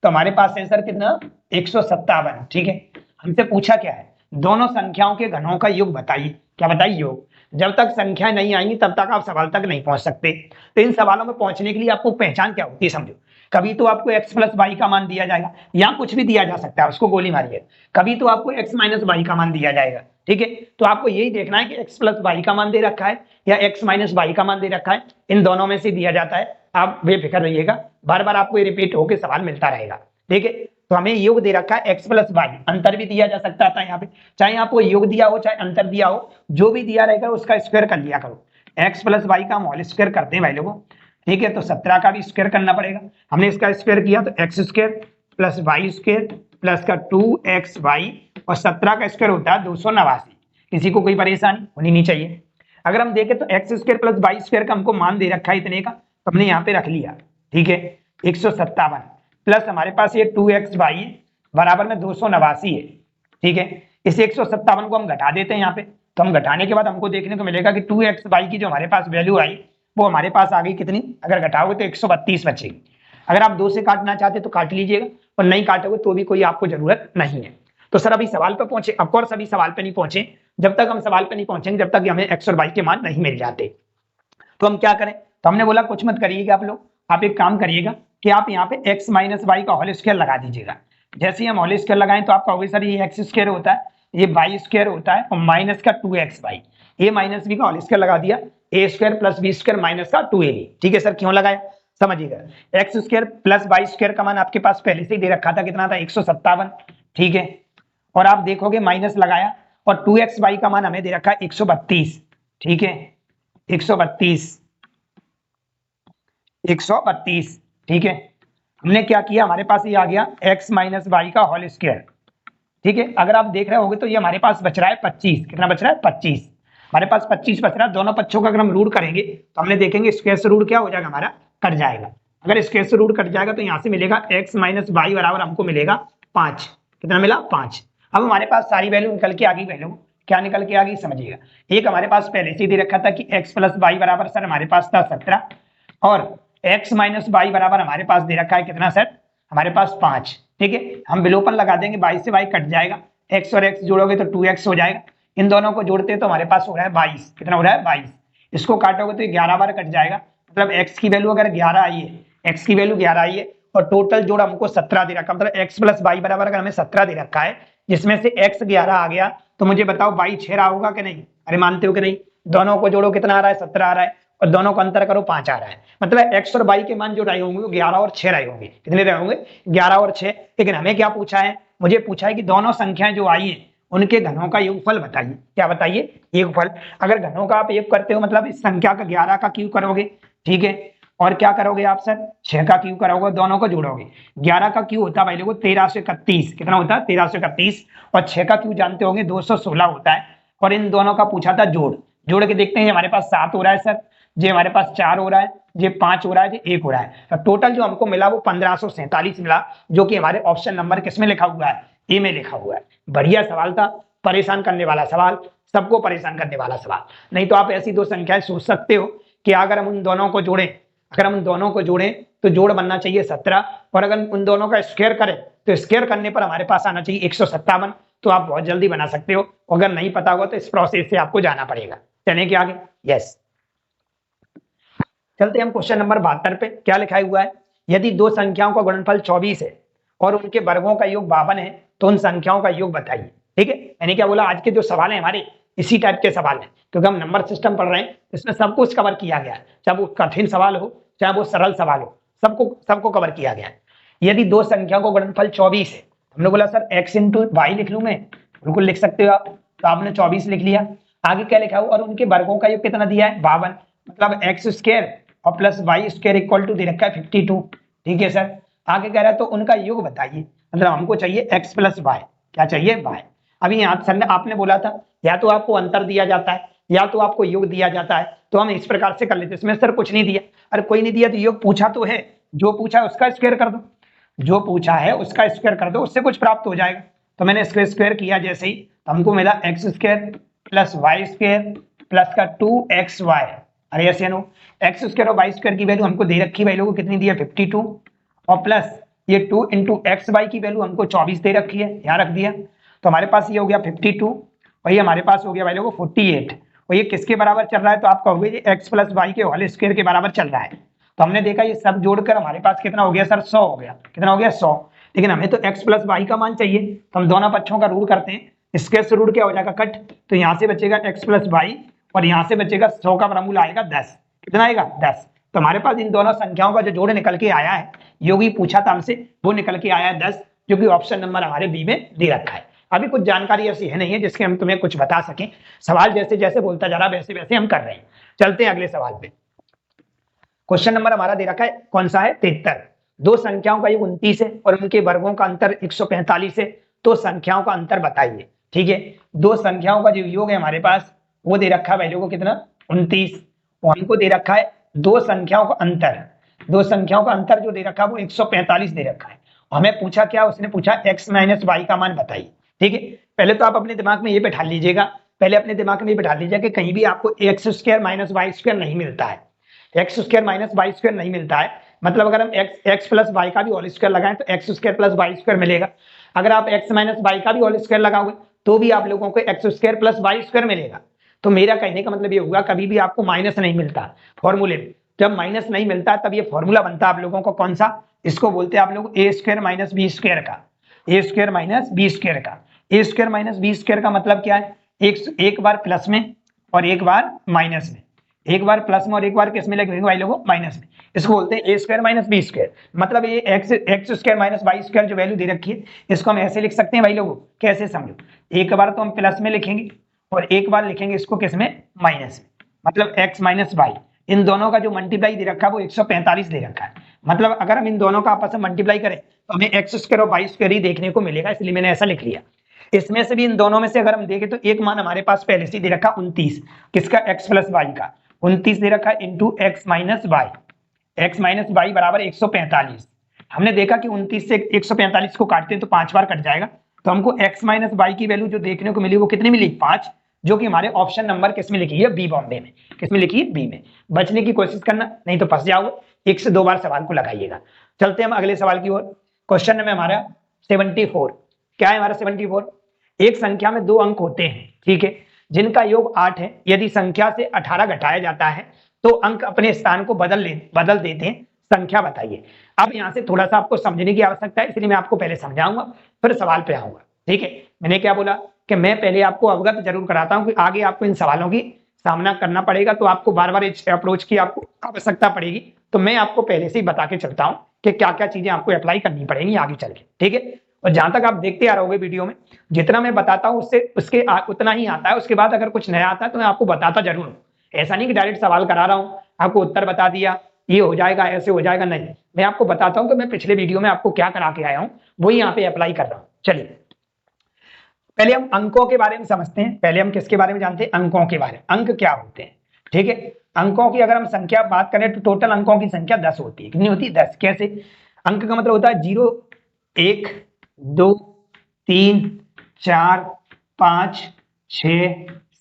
तो हमारे पास है सर कितना 157, ठीक है। हमसे पूछा क्या है, दोनों संख्याओं के घनों का योग बताइए। क्या बताइए, योग। जब तक संख्या नहीं आएंगी तब तक आप सवाल तक नहीं पहुंच सकते। तो इन सवालों में पहुंचने के लिए आपको पहचान क्या होती है समझो, कभी तो आपको x + y का मान दिया जाएगा, या कुछ भी दिया जा सकता है उसको गोली मारिए, कभी तो आपको x - y का मान दिया जाएगा, ठीक है। तो आपको यही देखना है कि x + y का मान दे रखा है या x - y का मान दे रखा है, इन दोनों में से दिया जाता है। आप बेफिक्र रहिएगा, बार बार आपको ये रिपीट होकर सवाल मिलता रहेगा, ठीक है। तो हमें योग दे रखा है x + y, अंतर भी दिया जा सकता था यहाँ पे, चाहे आपको योग दिया हो चाहे अंतर दिया हो, जो भी दिया रहेगा उसका स्क्वायर कर लिया करो। x + y का होल स्क्वायर करते हैं भाई लोगों, ठीक है। तो 17 का भी स्क्वायर करना पड़ेगा, हमने इसका स्क्वायर किया तो x² + y² प्लस का 2xy, और 17 का स्क्वायर होता है 289। किसी को कोई परेशानी होनी नहीं चाहिए। अगर हम देखें तो x² + y² का हमको मान दे रखा है इतने का, तो हमने यहाँ पे रख लिया, ठीक है 157, प्लस हमारे पास ये 2xy बराबर में 289 है, ठीक है। इस 157 को हम घटा देते हैं यहाँ पे, तो हम घटाने के बाद हमको देखने को मिलेगा कि 2xy की जो हमारे पास वैल्यू आई वो हमारे पास आ गई कितनी, अगर घटाओगे तो 132 बचेगी। अगर आप 2 से काटना चाहते तो काट लीजिएगा, और नहीं काटोगे तो भी कोई आपको जरूरत नहीं है। तो सर अभी सवाल पे पहुंचे, ऑफकोर्स अभी सवाल पे नहीं पहुंचे, जब तक हम सवाल पे नहीं पहुंचेंगे, जब तक हमें x और y के मान नहीं मिल जाते। तो हम क्या करें, तो हमने बोला कुछ मत करिएगा आप लोग, आप एक काम करिएगा कि आप यहाँ पे x माइनस वाई का होल स्क्वायर लगा दीजिएगा। जैसे ही हम होल स्क्वायर लगाएं तो आपका होगा सर ये एक्स स्क्वायर होता है, ये वाई स्क्वायर होता है और माइनस का 2xy, a माइनस बी का होल स्क्वायर लगा दिया, a square plus b square minus का 2ab। ठीक है सर, क्यों लगाया समझिएगा। X square plus y square का मान आपके पास पहले से ही दे रखा था, कितना था 157। ठीक है, और आप देखोगे माइनस लगाया और 2xy का मान हमें दे रखा है 132। ठीक है, 132। ठीक है, हमने क्या किया, हमारे पास ये आ गया x माइनस वाई का होल स्क्वायर। ठीक है, अगर आप देख रहे होगे तो ये हमारे पास बच रहा है 25। कितना बच रहा है 25, हमारे पास 25 बच रहा है। दोनों पक्षों का अगर हम रूट करेंगे तो हमने देखेंगे स्क्वायर से रूट क्या हो जाएगा, हमारा कट जाएगा। अगर स्क्वायर से रूट कट जाएगा तो यहाँ से मिलेगा x माइनस वाई बराबर हमको मिलेगा 5। कितना मिला 5। अब हमारे पास सारी वैल्यू निकल के आ गई, वैल्यू क्या निकल के आ गई समझिएगा। एक हमारे पास पहले से दे रखा था कि x प्लस वाई बराबर सर हमारे पास था 17 और x माइनस वाई बराबर हमारे पास दे रखा है कितना सर, हमारे पास 5। ठीक है, हम विलोपन लगा देंगे, y से y कट जाएगा, x और x जोड़ोगे तो 2x हो जाएगा। इन दोनों को जोड़ते हैं तो हमारे पास हो रहा है 22। कितना हो रहा है 22। इसको काटोगे तो 11 बार कट जाएगा, मतलब x की वैल्यू अगर 11 आई है, x की वैल्यू 11 आई है और टोटल जोड़ हमको 17 दे रखा, मतलब x प्लस वाई बराबर अगर हमें 17 दे रखा है जिसमें से x 11 आ गया तो मुझे बताओ y 6 रहा होगा कि नहीं। अरे मानते हो कि नहीं, दोनों को जोड़ो कितना आ रहा है 17 आ रहा है और दोनों को अंतर करो 5 आ रहा है, मतलब x और y के मान जो रहे होंगे वो 11 और 6 रहे होंगे। कितने रहे होंगे 11 और 6। लेकिन हमें क्या पूछा है, मुझे पूछा है कि दोनों संख्याएं जो आई है उनके घनों का योगफल बताइए। क्या बताइए, योगफल। अगर घनों का आप योग करते हो मतलब इस संख्या का 11 का क्यों करोगे। ठीक है, और क्या करोगे आप सर 6 का क्यों करोगे, दोनों को जोड़ोगे। 11 का क्यों होता है भाई लोगों 1331। कितना होता है 1331 और 6 का क्यों जानते होंगे 216 होता है। और इन दोनों का पूछा था जोड़, जोड़ के देखते हैं हमारे पास 7 हो रहा है सर, ये हमारे पास 4 हो रहा है, ये 5 हो रहा है, ये 1 हो रहा है। तो टोटल जो हमको मिला वो 1547 मिला, जो कि हमारे ऑप्शन नंबर किसमें लिखा हुआ है, ए में लिखा हुआ है। बढ़िया सवाल था, परेशान करने वाला सवाल, सबको परेशान करने वाला सवाल। नहीं तो आप ऐसी दो संख्याएं सोच सकते हो कि अगर हम उन दोनों को जोड़ें, अगर हम दोनों को जोड़ें तो जोड़ बनना चाहिए 17 और अगर उन दोनों का स्क्वायर करें तो स्क्वायर करने पर हमारे पास आना चाहिए 157। तो आप बहुत जल्दी बना सकते हो, अगर नहीं पता होगा तो इस प्रोसेस से आपको जाना पड़ेगा। चलें क्या आगे, यस चलते हैं हम क्वेश्चन नंबर 72 पे। क्या लिखा हुआ है, यदि दो संख्याओं का गुणनफल 24 है और उनके वर्गों का योग 52 है तो उन संख्याओं का योग बताइए। ठीक है, यानी क्या बोला, आज के जो सवाल है हमारे इसी टाइप के सवाल है, क्योंकि हम नंबर सिस्टम पढ़ रहे हैं, इसमें सब कुछ कवर किया गया है, चाहे वो कठिन सवाल हो चाहे वो सरल सवाल हो, सबको कवर किया गया है। यदि दो संख्याओं का गुणनफल 24 है, हमने बोला सर x इंटू वाई लिख लूं मैं, बिल्कुल लिख सकते हो आप, तो आपने 24 लिख लिया। आगे क्या लिखा हुआ, और उनके वर्गों का योग कितना दिया है 52, मतलब एक्स स्क्वायर और plus y square equal to दे रखा है 52। ठीक है सर, आगे कह रहा है तो उनका योग बताइए, मतलब हमको चाहिए x प्लस वाई, क्या चाहिए y। अभी यहाँ सर ने आपने बोला था या तो आपको अंतर दिया जाता है या तो आपको योग दिया जाता है, तो हम इस प्रकार से कर लेते, इसमें सर कुछ नहीं दिया। अरे कोई नहीं दिया तो योग पूछा तो है, जो पूछा उसका स्क्वायर कर दो, जो पूछा है उसका स्क्वायर कर दो, उससे कुछ प्राप्त हो जाएगा। तो मैंने इसका स्क्वायर किया जैसे ही, तो हमको मिला x square plus y square plus का 2xy। अरे यस या नो, एक्स स्क्वायर और वाई स्क्वायर की वैल्यू हमको दे रखी, वैल्यू को कितनी दी है 52 और प्लस ये 2 इंटू एक्स वाई की वैल्यू हमको 24 दे रखी है, यहाँ रख दिया। तो हमारे पास ये हो गया 52 और ये हमारे पास हो गया वैल्यू को 48 और ये किसके बराबर चल रहा है, तो आप कहोगे ये एक्स प्लस वाई के होल स्क्वायर के बराबर चल रहा है। तो हमने देखा ये सब जोड़कर हमारे पास कितना हो गया सर 100 हो गया। कितना हो गया 100, लेकिन हमें तो x प्लस वाई का मान चाहिए, तो हम दोनों पक्षों का रूट करते हैं, स्क्वायर से रूट क्या हो जाएगा कट, तो यहाँ से बचेगा x प्लस वाई और यहाँ से बचेगा 100 का वर्गमूल आएगा 10। कितना आएगा 10। तो हमारे पास इन दोनों संख्याओं का जो जोड़ निकल के आया है, योगी पूछा था हमसे, वो निकल के आया है 10, जो कि ऑप्शन नंबर हमारे बी में दे रखा है। अभी कुछ जानकारी ऐसी है नहीं है जिसके हम तुम्हें कुछ बता सकें, सवाल जैसे जैसे बोलता जा रहा वैसे वैसे हम कर रहे हैं। चलते हैं अगले सवाल पे। क्वेश्चन नंबर हमारा दे रखा है कौन सा है 73। दो संख्याओं का योग 29 है और उनके वर्गों का अंतर 145 है, तो संख्याओं का अंतर बताइए। ठीक है, दो संख्याओं का जो योग है हमारे पास वो दे रखा है वैल्यू को कितना 29 और हमको दे रखा है दो संख्याओं का अंतर, दो संख्याओं का अंतर जो दे रखा है वो 145 दे रखा है। हमें पूछा क्या, उसने पूछा x माइनस वाई का मान बताइए। ठीक है, पहले तो आप अपने दिमाग में ये बैठा लीजिएगा, पहले अपने दिमाग में ये बैठा लीजिएगा कि कहीं भी आपको x square minus y square नहीं मिलता है, x square minus y square नहीं मिलता है, मतलब अगर हम एक्स प्लस वाई का भी होल स्क्वायर लगाएं तो x square plus y square मिलेगा। अगर आप एक्स माइनस वाई का भी होल स्क्वायर लगाओगे तो भी आप लोगों को x square plus y square मिलेगा। तो मेरा कहने का मतलब ये हुआ, कभी भी आपको माइनस नहीं मिलता फॉर्मूले में। जब माइनस नहीं मिलता तब ये फॉर्मूला बनता है आप लोगों को कौन सा, इसको बोलते हैं आप लोग ए स्क्वायर माइनस बी स्क्वायर का, ए स्क्वायर माइनस बी स्क्वायर का। ए स्क्वायर माइनस बी स्क्वायर का मतलब क्या है, एक बार प्लस में और एक बार माइनस में, एक बार प्लस में और एक बार किस में लिखेंगे भाई लोगों, माइनस में। इसको बोलते हैं a square minus b square. मतलब ये x square minus y square जो वैल्यू दे रखी है, इसको हम ऐसे लिख सकते हैं भाई लोगों, कैसे समझो, एक बार तो हम प्लस में लिखेंगे और एक बार लिखेंगे इसको किस में, माइनस में। मतलब एक्स माइनस वाई, इन दोनों का जो मल्टीप्लाई दे रखा है वो 145 दे रखा है। मतलब अगर हम इन दोनों का आपस में मल्टीप्लाई करें तो हमें एक्स स्क्वायर और वाई स्क्वायर ही देखने को मिलेगा, इसलिए मैंने ऐसा लिख लिया। इसमें से भी इन दोनों में से अगर हम देखें तो एक मान हमारे पास पहले से दे रखा 29, किसका, एक्स प्लस वाई का, 29 दे रखा है into x minus y, x minus y बराबर 145। हमने देखा कि 29 से 145 को काटते हैं तो 5 बार कट जाएगा, तो हमको एक्स माइनस वाई की वैल्यू जो देखने को मिली वो कितनी मिली, 5, जो कि हमारे ऑप्शन नंबर किस में लिखी है, बी बॉम्बे में। किस में लिखी है, बी में। बचने की कोशिश करना, नहीं तो फंस जाओगे, 1 से 2 बार सवाल को लगाइएगा। चलते हम अगले सवाल की ओर। क्वेश्चन नंबर हमारा 74। क्या है हमारा 74, एक संख्या में 2 अंक होते हैं, ठीक है, जिनका योग 8 है। यदि संख्या से 18 घटाया जाता है तो अंक अपने स्थान को बदल देते हैं, संख्या बताइए। अब यहाँ से थोड़ा सा आपको समझने की आवश्यकता है, इसलिए मैं आपको पहले समझाऊंगा फिर सवाल पे आऊंगा, ठीक है। मैंने क्या बोला कि मैं पहले आपको अवगत जरूर कराता हूं कि आगे आपको इन सवालों की सामना करना पड़ेगा, तो आपको बार बार इस अप्रोच की आपको आवश्यकता पड़ेगी। तो मैं आपको पहले से ही बता के चलता हूं कि क्या क्या चीजें आपको अप्लाई करनी पड़ेंगी आगे चल के, ठीक है। और जहां तक आप देखते आ रहोगे वीडियो में, जितना मैं बताता हूं उसके उतना ही आता है। उसके बाद अगर कुछ नया आता है तो मैं आपको बताता जरूर हूं। ऐसा नहीं कि डायरेक्ट सवाल करा रहा हूं, आपको उत्तर बता दिया, ये हो जाएगा, ऐसे हो जाएगा, नहीं। मैं आपको बताता हूं कि मैं पिछले वीडियो में आपको क्या करा के आया हूं, वही यहाँ पे अप्लाई कर रहा हूं। चलिए पहले हम अंकों के बारे में समझते हैं। पहले हम किसके बारे में जानते हैं, अंकों के बारे में। अंक क्या होते हैं, ठीक है। अंकों की अगर हम संख्या बात करें तो टोटल अंकों की संख्या 10 होती है। कितनी होती है, 10। कैसे, अंक का मतलब होता है 0, 1, 2, 3, 4, 5, 6,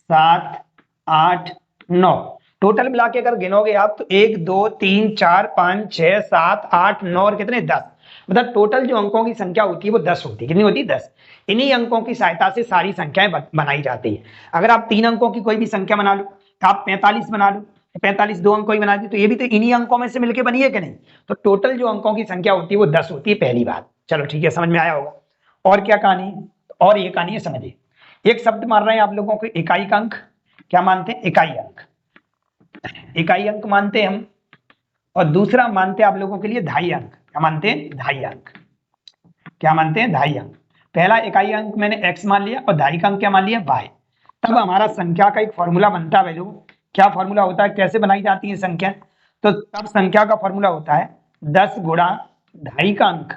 7, 8, 9। टोटल मिला के अगर गिनोगे आप तो 1, 2, 3, 4, 5, 6, 7, 8, 9 और कितने, 10। मतलब टोटल जो अंकों की संख्या होती है वो 10 होती है। कितनी होती है, 10। इन्हीं अंकों की सहायता से सारी संख्याएं बनाई जाती है। अगर आप 3 अंकों की कोई भी संख्या बना लो, तो आप 45 बना लो, 45 2 अंकों की बना दी, तो ये भी तो इन्हीं अंकों में से मिलकर बनी है कि नहीं। तो टोटल जो अंकों की संख्या होती है वो 10 होती है, पहली बात। चलो ठीक है, समझ में आया होगा। और क्या कहानी है, और ये कहानी है, समझिए। एक शब्द मान रहे हैं आप लोगों को, इकाई का अंक। क्या मानते हैं, इकाई अंक, इकाई अंक मानते हैं हम। और दूसरा मानते हैं आप लोगों के लिए धाई अंक। क्या मानते हैं, धाई अंक। क्या मानते हैं, धाई अंक। पहला इकाई अंक मैंने x मान लिया और धाई का अंक क्या मान लिया, y। तब हमारा संख्या का एक फॉर्मूला बनता है वैल्यू। क्या फॉर्मूला होता है, कैसे बनाई जाती है संख्या, तो तब संख्या का फॉर्मूला होता है 10 गुणा धाई का अंक।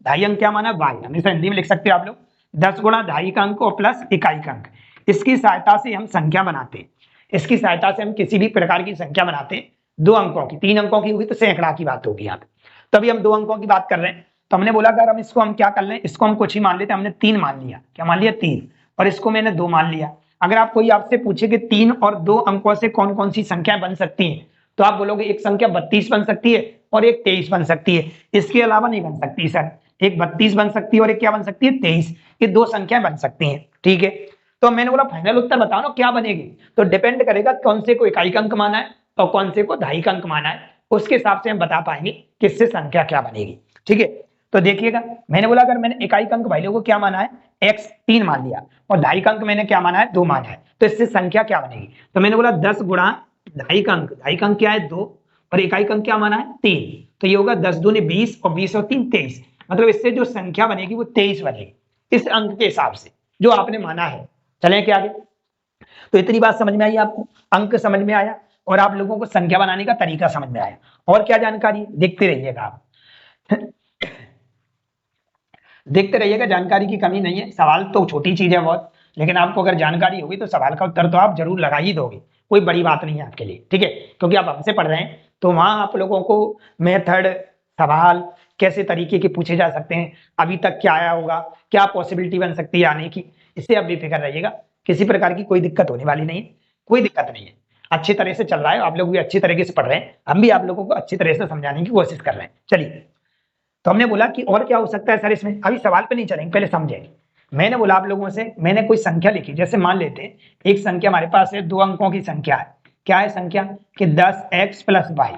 धाई अंक क्या माना, y। हमेशा हिंदी में लिख सकते हैं आप लोग, 10 गुणा धाई का अंक और प्लस इकाई का अंक। इसकी सहायता से हम संख्या बनाते हैं। इसकी सहायता से हम किसी भी प्रकार की संख्या बनाते हैं। 2 अंकों की, 3 अंकों की होगी तो सैकड़ा की बात होगी यहाँ पे। तभी हम 2 अंकों की बात कर रहे हैं। तो हमने बोला अगर हम इसको हम क्या कर लें, इसको हम कुछ ही मान लेते हैं। हमने 3 मान लिया। क्या मान लिया, 3। और इसको मैंने 2 मान लिया। अगर आप कोई आपसे पूछे कि 3 और 2 अंकों से कौन कौन सी संख्या बन सकती हैं, तो आप बोलोगे एक संख्या 32 बन सकती है और एक 23 बन सकती है। इसके अलावा नहीं बन सकती सर। एक 32 बन सकती है और एक क्या बन सकती है, 23। ये 2 संख्याएं बन सकती हैं, ठीक है। तो मैंने बोला फाइनल उत्तर बताओ ना क्या बनेगी। तो डिपेंड करेगा कौन से को इकाई का अंक माना है और कौन से को धाई का अंक माना है। उसके हिसाब से हम बता पाएंगे किससे संख्या क्या बनेगी, ठीक है। तो देखिएगा, मैंने बोला अगर मैंने इकाई का अंक भाइयों को क्या माना है, x 3 मान लिया और धाई का अंक मैंने क्या माना है, 2 माना है, तो इससे संख्या क्या बनेगी। तो मैंने बोला 10 गुणा धाई का अंक। धाई का अंक क्या है, 2, और इकाई का अंक क्या माना है, 3। तो ये होगा 10 दूनी 20 और 20 और 3 23। मतलब इससे जो संख्या बनेगी वो 23 बनेगी, इस अंक के हिसाब से जो आपने माना है। चलें क्या आगे। तो इतनी बात समझ में आई आपको, अंक समझ में आया और आप लोगों को संख्या बनाने का तरीका समझ में आया। और क्या जानकारी, देखते रहिएगा आप देखते रहिएगा, जानकारी की कमी नहीं है। सवाल तो छोटी चीज है बहुत, लेकिन आपको अगर जानकारी होगी तो सवाल का उत्तर तो आप जरूर लगा ही दोगे। कोई बड़ी बात नहीं है आपके लिए, ठीक है। क्योंकि आप हमसे पढ़ रहे हैं तो वहां आप लोगों को मेथड, सवाल कैसे तरीके के पूछे जा सकते हैं, अभी तक क्या आया होगा, क्या पॉसिबिलिटी बन सकती है आने की, इससे आप बेफिक्र रहिएगा। किसी प्रकार की कोई दिक्कत होने वाली नहीं है, कोई दिक्कत नहीं है। अच्छी तरह से चल रहा है, आप लोग भी अच्छी तरीके से पढ़ रहे हैं, हम भी आप लोगों को अच्छी तरह से समझाने की कोशिश कर रहे हैं। चलिए, तो हमने बोला कि और क्या हो सकता है सर इसमें। अभी सवाल पे नहीं चलेंगे, पहले समझेंगे। मैंने बोला आप लोगों से, मैंने कोई संख्या लिखी, जैसे मान लेते हैं एक संख्या हमारे पास है, 2 अंकों की संख्या है। क्या है संख्या कि 10x + y,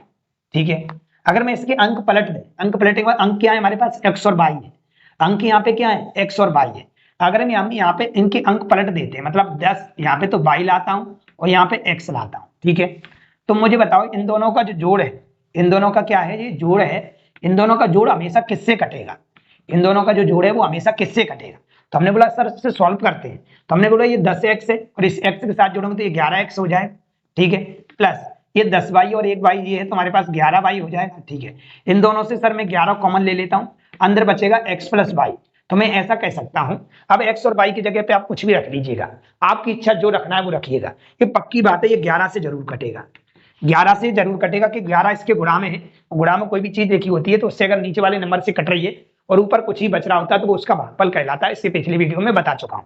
ठीक है। अगर मैं इसके अंक पलट दें, अंक पलटने के बाद अंक क्या है हमारे पास, x और y है। अंक यहाँ पे क्या है, x और y है। अगर हम यहाँ पे इनके अंक पलट देते हैं, मतलब 10 यहाँ पे तो y लाता हूँ और यहाँ पे x लाता हूँ, ठीक है। तो मुझे बताओ इन दोनों का जो जोड़ है, इन दोनों का क्या है, ये जोड़ है, इन दोनों का जोड़ हमेशा किससे कटेगा, इन दोनों का जो जोड़ है वो हमेशा किससे कटेगा। तो हमने बोला सर इससे सॉल्व करते हैं, तो हमने बोला ये 10x है और इस x के साथ जोड़ोगे तो ये 11x हो जाएगा, ठीक है, प्लस ये 10y और 1y ये है तो हमारे पास 11y हो जाएगा, ठीक है। इन दोनों से सर मैं 11 कॉमन ले लेता हूं, अंदर बचेगा x + y। तो मैं ऐसा कह सकता हूं, अब x और y की जगह पे आप कुछ भी रख लीजिएगा, आपकी इच्छा जो रखना है वो रखिएगा। ये पक्की बात है, ये 11 से जरूर कटेगा, 11 से जरूर कटेगा कि 11 इसके गुणा में है। गुणा में कोई भी चीज देखी होती है तो उससे अगर नीचे वाले नंबर से कट रही है और ऊपर कुछ ही बच रहा होता है तो वो उसका भागफल कहलाता है। इससे पिछली वीडियो में बता चुका हूं।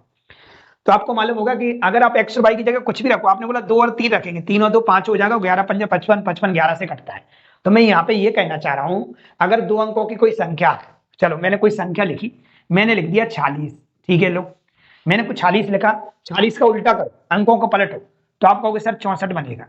तो आपको मालूम होगा कि अगर आप x और y की जगह कुछ भी रखो, आपने बोला 2 और 3 रखेंगे, 3 और 2 5 हो जाएगा, 11 × 5 = 55, 55 11 से कटता है। तो मैं यहाँ पे ये कहना चाह रहा हूं, अगर 2 अंकों की कोई संख्या, चलो मैंने कोई संख्या लिखी, मैंने लिख दिया 46, ठीक है। लो मैंने कुछ 46 लिखा, 46 का उल्टा करो, अंकों को पलटो, तो आप कहोगे सर 64 बनेगा।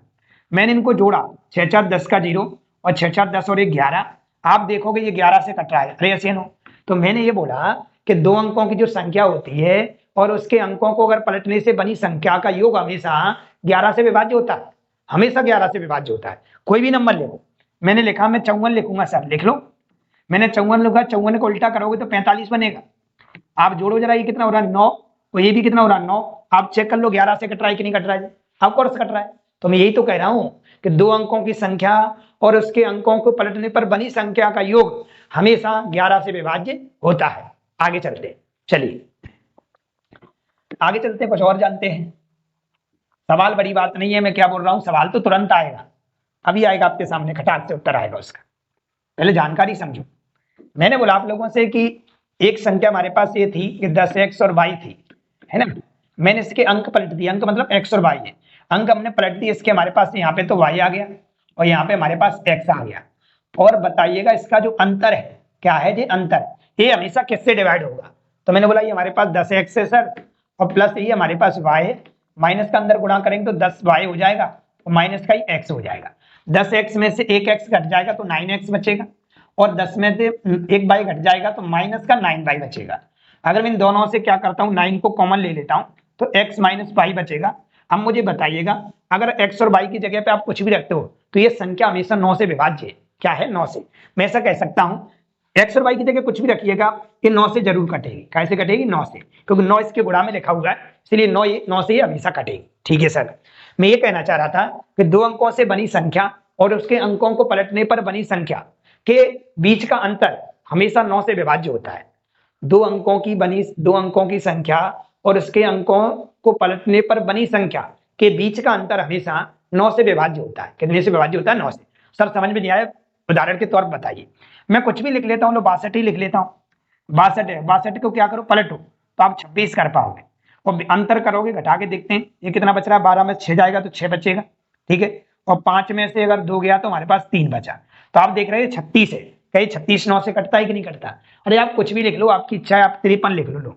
मैंने इनको जोड़ा, 6 4 10 का 0 और 6 4 10 और 1 11, आप देखोगे ये 11 से कट रहा है, अरे ऐसे नो। तो मैंने ये बोला कि 2 अंकों की जो संख्या होती है और उसके अंकों को अगर पलटने से बनी संख्या का योग हमेशा 11 से विभाज्य होता है, हमेशा 11 से विभाज्य होता है। कोई भी नंबर ले लो, मैंने लिखा मैं 54 लिखूंगा सर, लिख लो, मैंने 54 लिखा, 54 को उल्टा करोगे तो 45 बनेगा। आप जोड़ो जरा, ये कितना हो रहा है 9 और ये भी कितना हो रहा है 9, आप चेक कर लो 11 से कट रहा है कि नहीं कट रहा है, ऑफकोर्स कट रहा है। तो मैं यही तो कह रहा हूं कि 2 अंकों की संख्या और उसके अंकों को पलटने पर बनी संख्या का योग हमेशा 11 से विभाज्य होता है। आगे चलते हैं, चलिए आगे चलते हैं, कुछ और जानते हैं। सवाल बड़ी बात नहीं है, मैं क्या बोल रहा हूं, सवाल तो तुरंत आएगा, अभी आएगा आपके सामने, खटाक से उत्तर आएगा उसका, पहले जानकारी समझो। मैंने बोला आप लोगों से कि एक संख्या हमारे पास ये थी कि 10x और y थी, है ना। मैंने इसके अंक पलट दिए, अंक मतलब x और y है, अंक हमने पलट दिए, इसके हमारे पास यहाँ पे तो y आ गया और यहाँ पे हमारे पास x आ गया। और बताइएगा इसका जो अंतर है क्या है, ये अंतर ये हमेशा किससे डिवाइड होगा। तो मैंने बोला ये हमारे पास 10x है सर और प्लस ये हमारे पास y है, माइनस का अंदर गुणा करेंगे तो 10y हो जाएगा और माइनस का ही x हो जाएगा। 10x में से एक x घट जाएगा तो 9x बचेगा और 10 में से एक y घट जाएगा तो माइनस का 9y बचेगा। अगर मैं इन दोनों से क्या करता हूँ, 9 को कॉमन ले लेता हूँ तो x माइनस y बचेगा। अब मुझे बताइएगा अगर x और y की जगह पे आप कुछ भी रखते हो तो ये संख्या हमेशा 9 से विभाज्य है। क्या है, 9 से। मैं ऐसा कह सकता हूँ x और y की जगह कुछ भी रखिएगा ये 9 से जरूर कटेगी। कैसे कटेगी, 9 से, क्योंकि 9 इसके गुणा में लिखा हुआ है, इसलिए 9 से ये हमेशा कटेगी। ठीक है सर, मैं ये कहना चाह रहा था कि 2 अंकों से बनी संख्या और उसके अंकों को पलटने पर बनी संख्या के बीच का अंतर हमेशा 9 से विभाज्य होता है। 2 अंकों की संख्या और उसके अंकों को पलटने पर बनी संख्या के बीच का अंतर हमेशा 9 से विभाज्य होता है। कितने से विभाज्य होता है, 9 से। सर समझ में नहीं आया, उदाहरण के तौर पर बताइए। मैं कुछ भी लिख लेता हूँ, 62 ही लिख लेता हूँ, 62 है, 62 को क्या करो, पलटो तो आप 26 कर पाओगे और अंतर करोगे, घटा के देखते हैं ये कितना बच रहा है, 12 में 6 जाएगा तो 6 बचेगा, ठीक है। और 5 में से अगर 2 गया तो हमारे पास 3 बचा, तो आप देख रहे हैं 36 है। कहीं 36 9 से कटता है कि नहीं कटता। अरे आप कुछ भी लिख लो, आपकी इच्छा है, आप 53 लिख लो,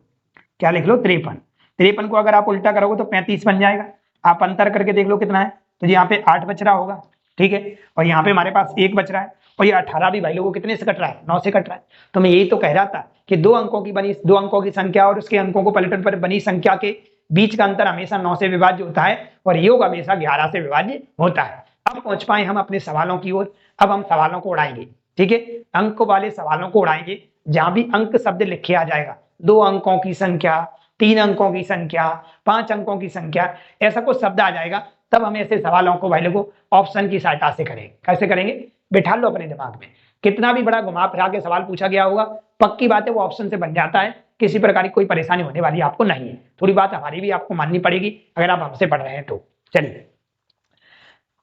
क्या लिख लो, 53। 53 को अगर आप उल्टा करोगे तो 35 बन जाएगा। आप अंतर करके देख लो कितना है, तो यहाँ पे 8 बच रहा होगा, ठीक है, और यहाँ पे हमारे पास 1 बच रहा है और ये 18 भी भाई लोगों कितने से कट रहा है, 9 से कट रहा है। तो मैं यही तो कह रहा था कि 2 अंकों की संख्या और उसके अंकों को पलटने पर बनी संख्या के बीच का अंतर हमेशा 9 से विभाज्य होता है और योग हमेशा 11 से विभाज्य होता है। अब पहुंच पाए हम अपने सवालों की ओर। अब हम सवालों को उड़ाएंगे, ठीक है, अंक वाले सवालों को उड़ाएंगे, जहां भी अंक शब्द लिखे आ जाएगा, 2 अंकों की संख्या, 3 अंकों की संख्या, 5 अंकों की संख्या, ऐसा कुछ शब्द आ जाएगा, तब हम ऐसे सवालों को भाई लोगों ऑप्शन की सहायता से करेंगे। कैसे करेंगे, बिठा लो अपने दिमाग में, कितना भी बड़ा घुमा फिरा के सवाल पूछा गया होगा, पक्की बात है वो ऑप्शन से बन जाता है, किसी प्रकार की कोई परेशानी होने वाली आपको नहीं है। थोड़ी बात हमारी भी आपको माननी पड़ेगी अगर आप हमसे पढ़ रहे हैं तो। चलिए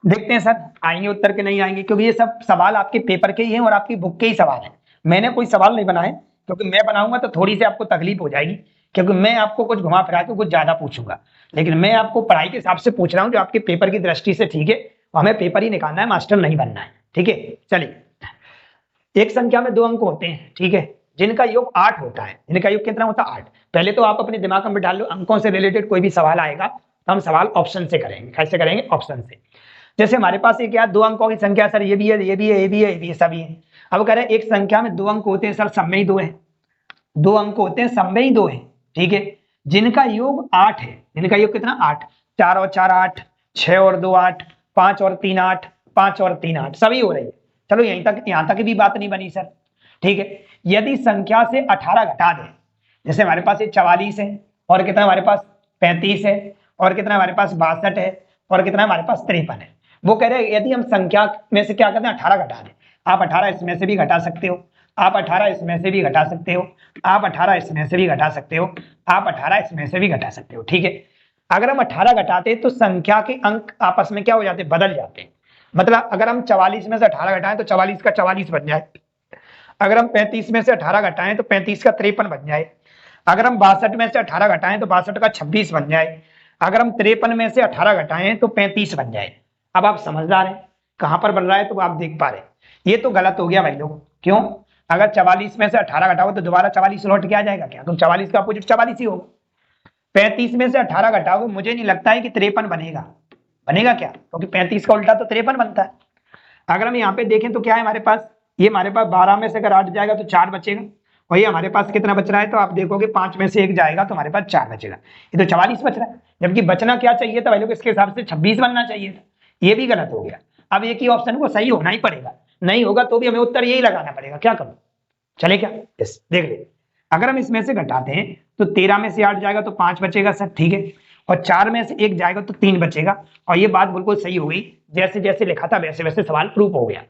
देखते हैं सर आएंगे उत्तर के नहीं आएंगे, क्योंकि ये सब सवाल आपके पेपर के ही हैं और आपकी बुक के ही सवाल हैं। मैंने कोई सवाल नहीं बनाए, क्योंकि मैं बनाऊंगा तो थोड़ी सी आपको तकलीफ हो जाएगी, क्योंकि मैं आपको कुछ घुमा फिरा के कुछ ज्यादा पूछूंगा, लेकिन मैं आपको पढ़ाई के हिसाब से पूछ रहा हूँ जो आपके पेपर की दृष्टि से ठीक है। हमें पेपर ही निकालना है, मास्टर नहीं बनना है, ठीक है। चलिए एक संख्या में 2 अंक होते हैं, ठीक है, जिनका योग 8 होता है, जिनका योग कितना होता है 8। पहले तो आप अपने दिमाग में डाल लो, अंकों से रिलेटेड कोई भी सवाल आएगा तो हम सवाल ऑप्शन से करेंगे। कैसे करेंगे? ऑप्शन से। जैसे हमारे पास एक यार 2 अंकों की संख्या सर, ये भी है, ये भी है, ये भी है, ये भी है, सभी है। अब कह रहे हैं एक संख्या में 2 अंक होते हैं सर, सब में ही 2 है, 2 अंक होते हैं, सब में ही 2 है, ठीक है, जिनका योग 8 है, जिनका योग कितना 8, 4 और 4 8, 6 और 2 8, 5 और 3 8, 5 और 3 8, सभी हो रही है। चलो यहां तक भी बात नहीं बनी सर, ठीक है। यदि संख्या से 18 घटा दें, जैसे हमारे पास ये 44 है, और कितना हमारे पास 35 है, और कितना हमारे पास 62 है, और कितना हमारे पास 53 है। वो कह रहे हैं यदि हम संख्या में से क्या करते हैं 18 घटा दें, आप 18 इसमें से भी घटा सकते हो, आप 18 इसमें से भी घटा सकते हो, आप 18 इसमें से भी घटा सकते हो, आप 18 इसमें से भी घटा सकते हो, ठीक है। अगर हम 18 घटाते तो संख्या के अंक आपस में क्या हो जाते, बदल जाते हैं। मतलब अगर हम 44 में से 18 घटाएं तो 44 का 44 बन जाए, अगर हम 35 में से 18 घटाएं तो 35 का 53 बन जाए, अगर हम 62 में से 18 घटाएं तो 62 का 26 बन जाए, अगर हम 53 में से 18 घटाएं तो 35 बन जाए। अब आप समझदार हैं, कहां पर बन रहा है तो आप देख पा रहे, ये तो गलत हो गया भाई लोग। क्यों? अगर 44 में से 18 घटाओ तो दोबारा 44 लौट के आ जाएगा क्या? तो 44 का अपोजिट 44 ही होगा। 35 में से 18 घटाओ, मुझे नहीं लगता है कि 53 बनेगा, बनेगा क्या? क्योंकि 35 का उल्टा तो 53 बनता है। अगर हम यहाँ पे देखें तो क्या है हमारे पास, ये हमारे पास 12 में से अगर 8 जाएगा तो 4 बचेगा, और ये हमारे पास कितना बच रहा है तो आप देखोगे 5 में से 1 जाएगा तो हमारे पास 4 बचेगा, ये तो 44 बच रहा है। जबकि बचना क्या चाहिए था भाई लोग, इसके हिसाब से 26 बनना चाहिए था, ये भी गलत हो गया। अब एक ही ऑप्शन को सही होना ही पड़ेगा, नहीं होगा तो भी हमें उत्तर यही लगाना पड़ेगा, क्या करूं? चले क्या? यस, देख ले, अगर हम इसमें से घटाते हैं तो 13 में से 8 जाएगा तो 5 बचेगा सर, ठीक है, और 4 में से 1 जाएगा तो 3 बचेगा, और ये बात बिल्कुल सही हो गई, जैसे जैसे लिखा था वैसे वैसे सवाल प्रूफ हो गया।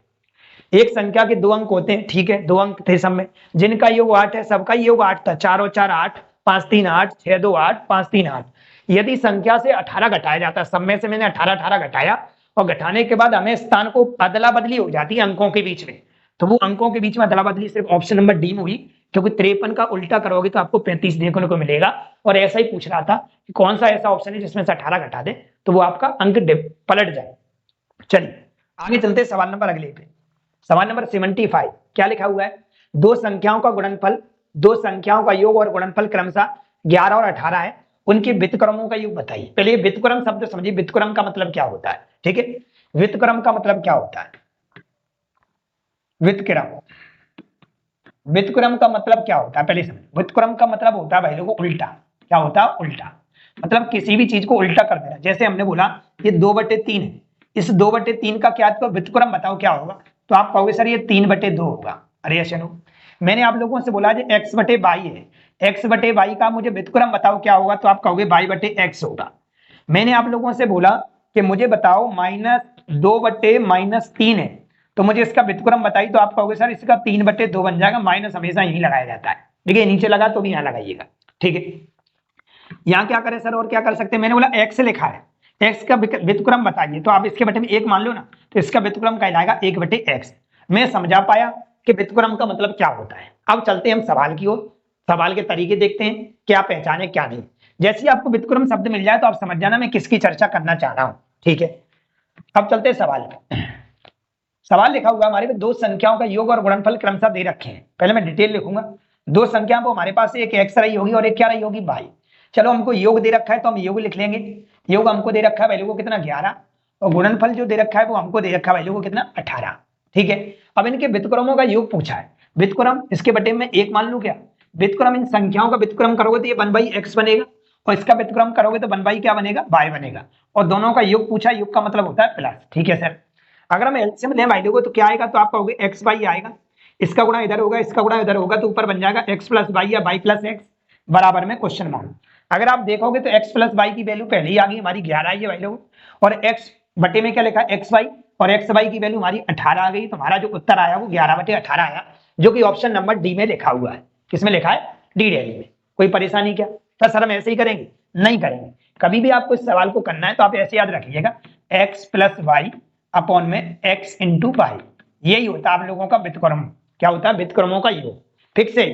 एक संख्या के 2 अंक होते हैं, ठीक है, 2 अंक थे सब में, जिनका योग 8 है, सबका योग 8 था, 4 और 4 8, 5 3 8, 6 2 8, 5 3 8। यदि संख्या से 18 घटाया जाता है, सब में से मैंने 18 घटाया, और घटाने के बाद हमें स्थान को अदला बदली हो जाती है अंकों के बीच में, तो वो अंकों के बीच में अदला बदली सिर्फ ऑप्शन नंबर डी में हुई, क्योंकि 53 का उल्टा करोगे तो आपको 35 देखने को मिलेगा। और ऐसा ही पूछ रहा था कि कौन सा ऐसा ऑप्शन है जिसमें से 18 घटा दे तो वो आपका अंक पलट जाए। चलिए आगे चलते सवाल नंबर अगले पे, सवाल नंबर 75। क्या लिखा हुआ है? दो संख्याओं का गुणनफल, दो संख्याओं का योग और गुणनफल क्रमशः 11 और 18 है, उनके व्युत्क्रमों का योग बताइए। पहले व्युत्क्रम शब्द समझिए, व्युत्क्रम का मतलब क्या होता है, ठीक है, व्युत्क्रम का मतलब क्या होता है, व्युत्क्रम, व्युत्क्रम का मतलब क्या होता है पहले समझ। व्युत्क्रम का मतलब होता है भाई लोगों उल्टा। क्या होता है? उल्टा, मतलब किसी भी चीज को उल्टा कर देना। जैसे हमने बोला ये 2/3 है, इस 2/3 का क्या व्युत्क्रम बताओ क्या होगा, तो आप कहोगे सर ये 3/2 होगा। अरे चलो, मैंने आप लोगों से बोला x/y है, x/y का मुझे व्युत्क्रम बताओ क्या होगा, तो आप कहोगे y/x होगा। मैंने आप लोगों से बोला कि मुझे बताओ -2/-3 है, तो मुझे इसका व्युत्क्रम बताइए, तो आप कहोगे सर इसका 3/2 बन जाएगा। माइनस हमेशा यही लगाया जाता है, देखिए नीचे लगा तो भी यहाँ लगाइएगा, ठीक है। यहाँ क्या करें सर, और क्या कर सकते हैं, मैंने बोला x लिखा है, x का व्युत्क्रम बताइए, तो आप इसके बटे में 1 मान लो ना, तो इसका व्युत्क्रम कहलाएगा 1/x। मैं समझा पाया कि व्युत्क्रम का मतलब क्या होता है। अब चलते हैं हम सवाल की ओर, सवाल के तरीके देखते हैं, क्या पहचाने क्या नहीं। जैसे आपको व्युत्क्रम शब्द मिल जाए तो आप समझ जाना मैं किसकी चर्चा करना चाह रहा हूं, ठीक है। अब चलते हैं सवाल पे। सवाल लिखा हुआ हमारे पे, दो संख्याओं का योग और गुणनफल क्रमशः दे रखे हैं। पहले मैं डिटेल लिखूंगा, दो संख्याओं को हमारे पास एक x रही होगी और एक क्या रही होगी y। चलो हमको योग दे रखा है तो हम योग लिख लेंगे। योग हमको दे रखा है वैल्यू को कितना 11, और गुणनफल जो दे रखा है वो हमको दे रखा है वैल्यू को कितना 18, ठीक है। अब इनके व्युत्क्रमों का योग पूछा है, व्युत्क्रम इसके बटे में 1 मान लू क्या, व्युत्क्रम इन संख्याओं का व्युत्क्रम करोगे तो ये 1/x बनेगा, और इसका व्युत्क्रम करोगे तो 1 क्या बनेगा, y बनेगा, और दोनों का योग पूछा, योग का मतलब होता है प्लस, ठीक है सर। अगर हम एलसीएम लें वैल्यू को तो क्या आएगा, तो आप कहोगे x/y आएगा, इसका गुणा इधर होगा, इसका गुणा इधर होगा, तो ऊपर बन जाएगा x + y या y + x बराबर में क्वेश्चन मार्क। अगर आप देखोगे तो x + y की वैल्यू पहले ही आ गई हमारी 11 आई है वैल्यू, और x बटे में क्या लिखा है xy, और xy की वैल्यू हमारी 18 आ गई, तो हमारा जो उत्तर आया वो 11/18 आया, जो कि ऑप्शन नंबर डी में लिखा हुआ है। किसमें लिखा है? डी डेली में। कोई परेशानी क्या सर हम ऐसे ही करेंगे? नहीं करेंगे, कभी भी आपको इस सवाल को करना है तो आप ऐसे याद रखिएगा, x + y अपॉन में x × y, यही होता है आप लोगों का व्युत्क्रम। क्या होता है? व्युत्क्रमों का योग, फिक्स है,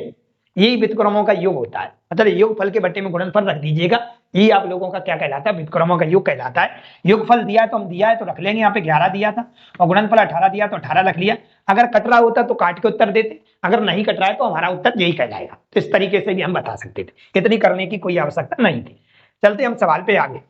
यही व्युत्क्रमों का योग होता है। मतलब योगफल के बट्टे में गुणनफल रख दीजिएगा, ये आप लोगों का क्या कहलाता है, व्युत्क्रमों का योग कहलाता है। योगफल दिया है तो हम दिया है तो रख लेंगे, यहाँ पे 11 दिया था, और गुणनफल 18 दिया तो 18 रख लिया। अगर कट रहा होता तो काट के उत्तर देते, अगर नहीं कट रहा है तो हमारा उत्तर यही कहलाएगा। तो इस तरीके से भी हम बता सकते थे, इतनी करने की कोई आवश्यकता नहीं थी। चलते हम सवाल पे आगे।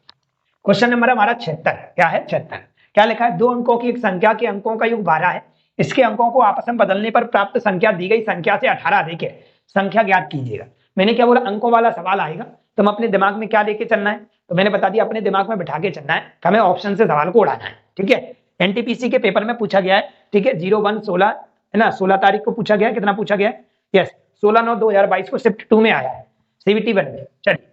क्वेश्चन नंबर हमारा 76, क्या है 76, क्या लिखा है, 2 अंकों की एक संख्या के अंकों का योग 12 है, इसके अंकों को आपस में बदलने पर प्राप्त संख्या दी गई संख्या से 18 अधिक है, संख्या ज्ञात कीजिएगा। मैंने क्या बोला, अंकों वाला सवाल आएगा तो हम अपने दिमाग में क्या लेके चलना है, तो मैंने बता दिया अपने दिमाग में बिठा के चलना है, हमें ऑप्शन से सवाल को उड़ाना है। ठीक है, एनटीपीसी के पेपर में पूछा गया है। ठीक है, 01/16 है ना, 16 तारीख को पूछा गया है। कितना पूछा गया है, यस 16/9/2022 को शिफ्ट 2 में आया है, सीबीटी 1 में। चलिए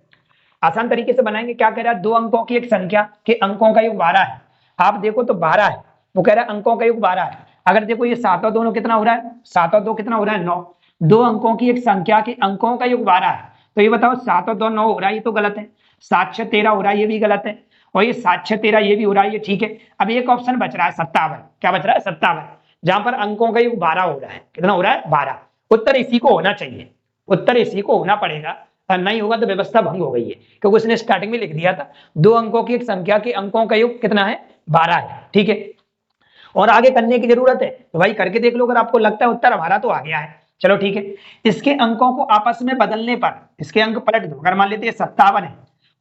आसान तरीके से बनाएंगे। क्या कह रहा है, 2 अंकों की एक संख्या के अंकों का योग 12 है। आप देखो तो 12 है, वो कह रहा है अंकों का योग 12 है। अगर देखो ये 7 और 2 कितना हो रहा है, 7 और 2 कितना हो रहा है, 9। 2 अंकों की एक संख्या के अंकों का योग 12 है, तो ये बताओ 7 और 2 9 हो रहा है, ये तो गलत है। 7 6 13 हो रहा है, ये भी गलत है। और ये 7 6 13 ये भी हो रहा है, ये ठीक है। अब एक ऑप्शन बच रहा है 57। क्या बच रहा है, 57, जहां पर अंकों का योग 12 हो रहा है। कितना हो रहा है, 12। उत्तर इसी को होना चाहिए, उत्तर इसी को होना पड़ेगा, नहीं होगा तो व्यवस्था भंग हो गई है, क्योंकि उसने स्टार्टिंग में लिख दिया था 2 अंकों की एक संख्या के अंकों का योग कितना है, 12 है। ठीक है, और आगे करने की जरूरत है तो भाई करके देख लो, अगर आपको लगता है उत्तर हमारा तो आ गया है। चलो ठीक है, इसके अंकों को आपस में बदलने पर इसके अंक पलट दो। अगर मान लेते हैं 57 है,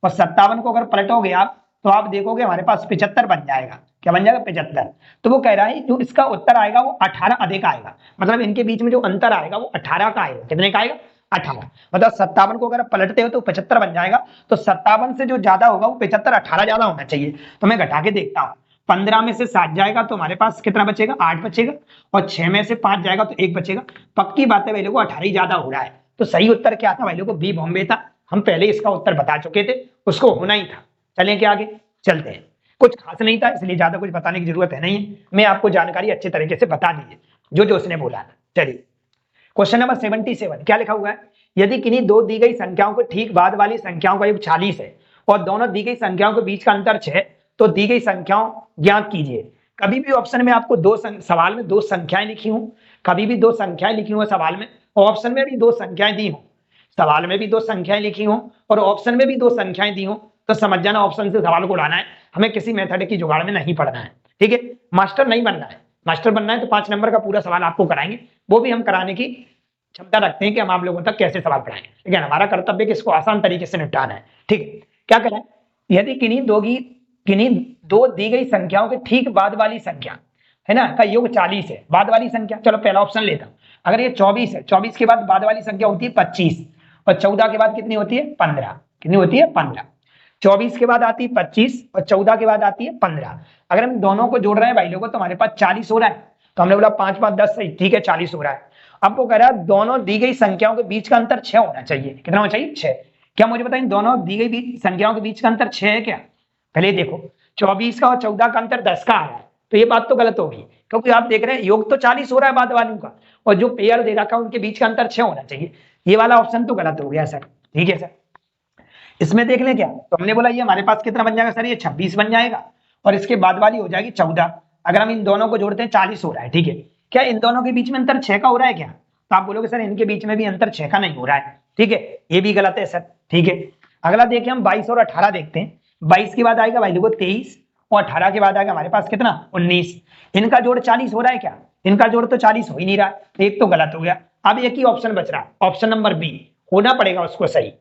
और 57 को अगर पलटोगे आप तो आप देखोगे हमारे पास 75 बन जाएगा। क्या बन जाएगा, 75। तो वो कह रहा है जो इसका उत्तर आएगा वो 18 अधिक आएगा, मतलब इनके बीच में जो अंतर आएगा वो 18 का आएगा। कितने का आएगा, 18। मतलब 57 को अगर आप पलटते हो तो 75 बन जाएगा, तो 57 से जो ज्यादा होगा वो 75, 18 ज्यादा होना चाहिए। तो मैं घटा के देखता हूँ, 15 में से 7 जाएगा तो हमारे पास कितना बचेगा, 8 बचेगा, और 6 में से 5 जाएगा तो 1 बचेगा। पक्की बात है भाई लोगों, 18 ही ज्यादा हो रहा है। तो सही उत्तर क्या था भाई लोगों, बी बॉम्बे था। हम पहले इसका उत्तर बता चुके थे, उसको होना ही था। चलें क्या आगे चलते हैं, कुछ खास नहीं था इसलिए ज्यादा कुछ बताने की जरूरत है नहीं है, मैं आपको जानकारी अच्छे तरीके से बता दीजिए जो जो उसने बोला। चलिए क्वेश्चन नंबर 77, क्या लिखा हुआ है, यदि किन्हीं 2 दी गई संख्याओं के ठीक बाद वाली संख्याओं का योग 40 है और दोनों दी गई संख्याओं के बीच का अंतर 6, तो दी गई संख्याओं ज्ञात कीजिए। कभी भी ऑप्शन में आपको सवाल में 2 संख्याएं लिखी हूं, कभी भी 2 संख्याएं लिखी हुई सवाल में, ऑप्शन में भी 2 संख्याएं दी हूं, सवाल में भी 2 संख्याएं लिखी हूं और ऑप्शन में भी 2 संख्याएं दी हूं, तो समझ जाना ऑप्शन से सवाल को उड़ाना है, हमें किसी मेथड की जुगाड़ में नहीं पड़ना है। ठीक है, मास्टर नहीं बनना है, मास्टर बनना है तो 5 नंबर का पूरा सवाल आपको कराएंगे, वो भी हम कराने की क्षमता रखते हैं कि हम आप लोगों तक कैसे सवाल पढ़ाएं। ठीक है, हमारा कर्तव्य कि इसको आसान तरीके से निपटाना है। ठीक है, क्या करें, यदि किन्हीं 2 दी गई संख्याओं के ठीक बाद वाली संख्या है ना का योग 40 है, बाद वाली संख्या, चलो पहला ऑप्शन लेता हूं। अगर ये 24 है, 24 के बाद वाली संख्या होती है 25, और 14 के बाद कितनी होती है, 15। कितनी होती है, 15। 24 के बाद आती है 25 और 14 के बाद आती है 15। अगर हम दोनों को जोड़ रहे हैं भाई लोगों तो हमारे पास 40 हो रहा है, तो हमने बोला 5 5 10 सही, ठीक है 40 हो रहा है। अब वो कह रहा है दोनों दी गई संख्याओं के बीच का अंतर 6 होना चाहिए। कितना होना चाहिए, 6। क्या मुझे बताइए दोनों दी गई संख्याओं के बीच का अंतर 6 है क्या, पहले देखो 24 का और 14 का अंतर 10 का आ रहा है, तो ये बात तो गलत होगी, क्योंकि आप देख रहे हैं योग तो 40 हो रहा है बाद वालों का, और जो पेयर दे रखा है उनके बीच का अंतर 6 होना चाहिए। ये वाला ऑप्शन तो गलत हो गया सर। ठीक है सर, इसमें देख लें क्या, तो हमने बोला ये हमारे पास कितना बन जाएगा सर, ये 26 बन जाएगा, और इसके बाद वाली हो जाएगी 14। अगर हम इन दोनों को जोड़ते हैं 40 हो रहा है। ठीक है, क्या इन दोनों के बीच में अंतर 6 का हो रहा है क्या, तो आप बोलोगे सर इनके बीच में भी अंतर 6 का नहीं हो रहा है। ठीक है, ये भी गलत है सर। ठीक है, अगला देखिए हम 22 और 18 देखते हैं। 22 के बाद आएगा भाई देखो 23, और 18 के बाद आएगा हमारे पास कितना, 19। इनका जोड़ 40 हो रहा है क्या, इनका जोड़ तो 40 हो ही नहीं रहा है, तो एक तो गलत हो गया। अब एक ही ऑप्शन बच रहा है, ऑप्शन नंबर बी, होना पड़ेगा उसको सही,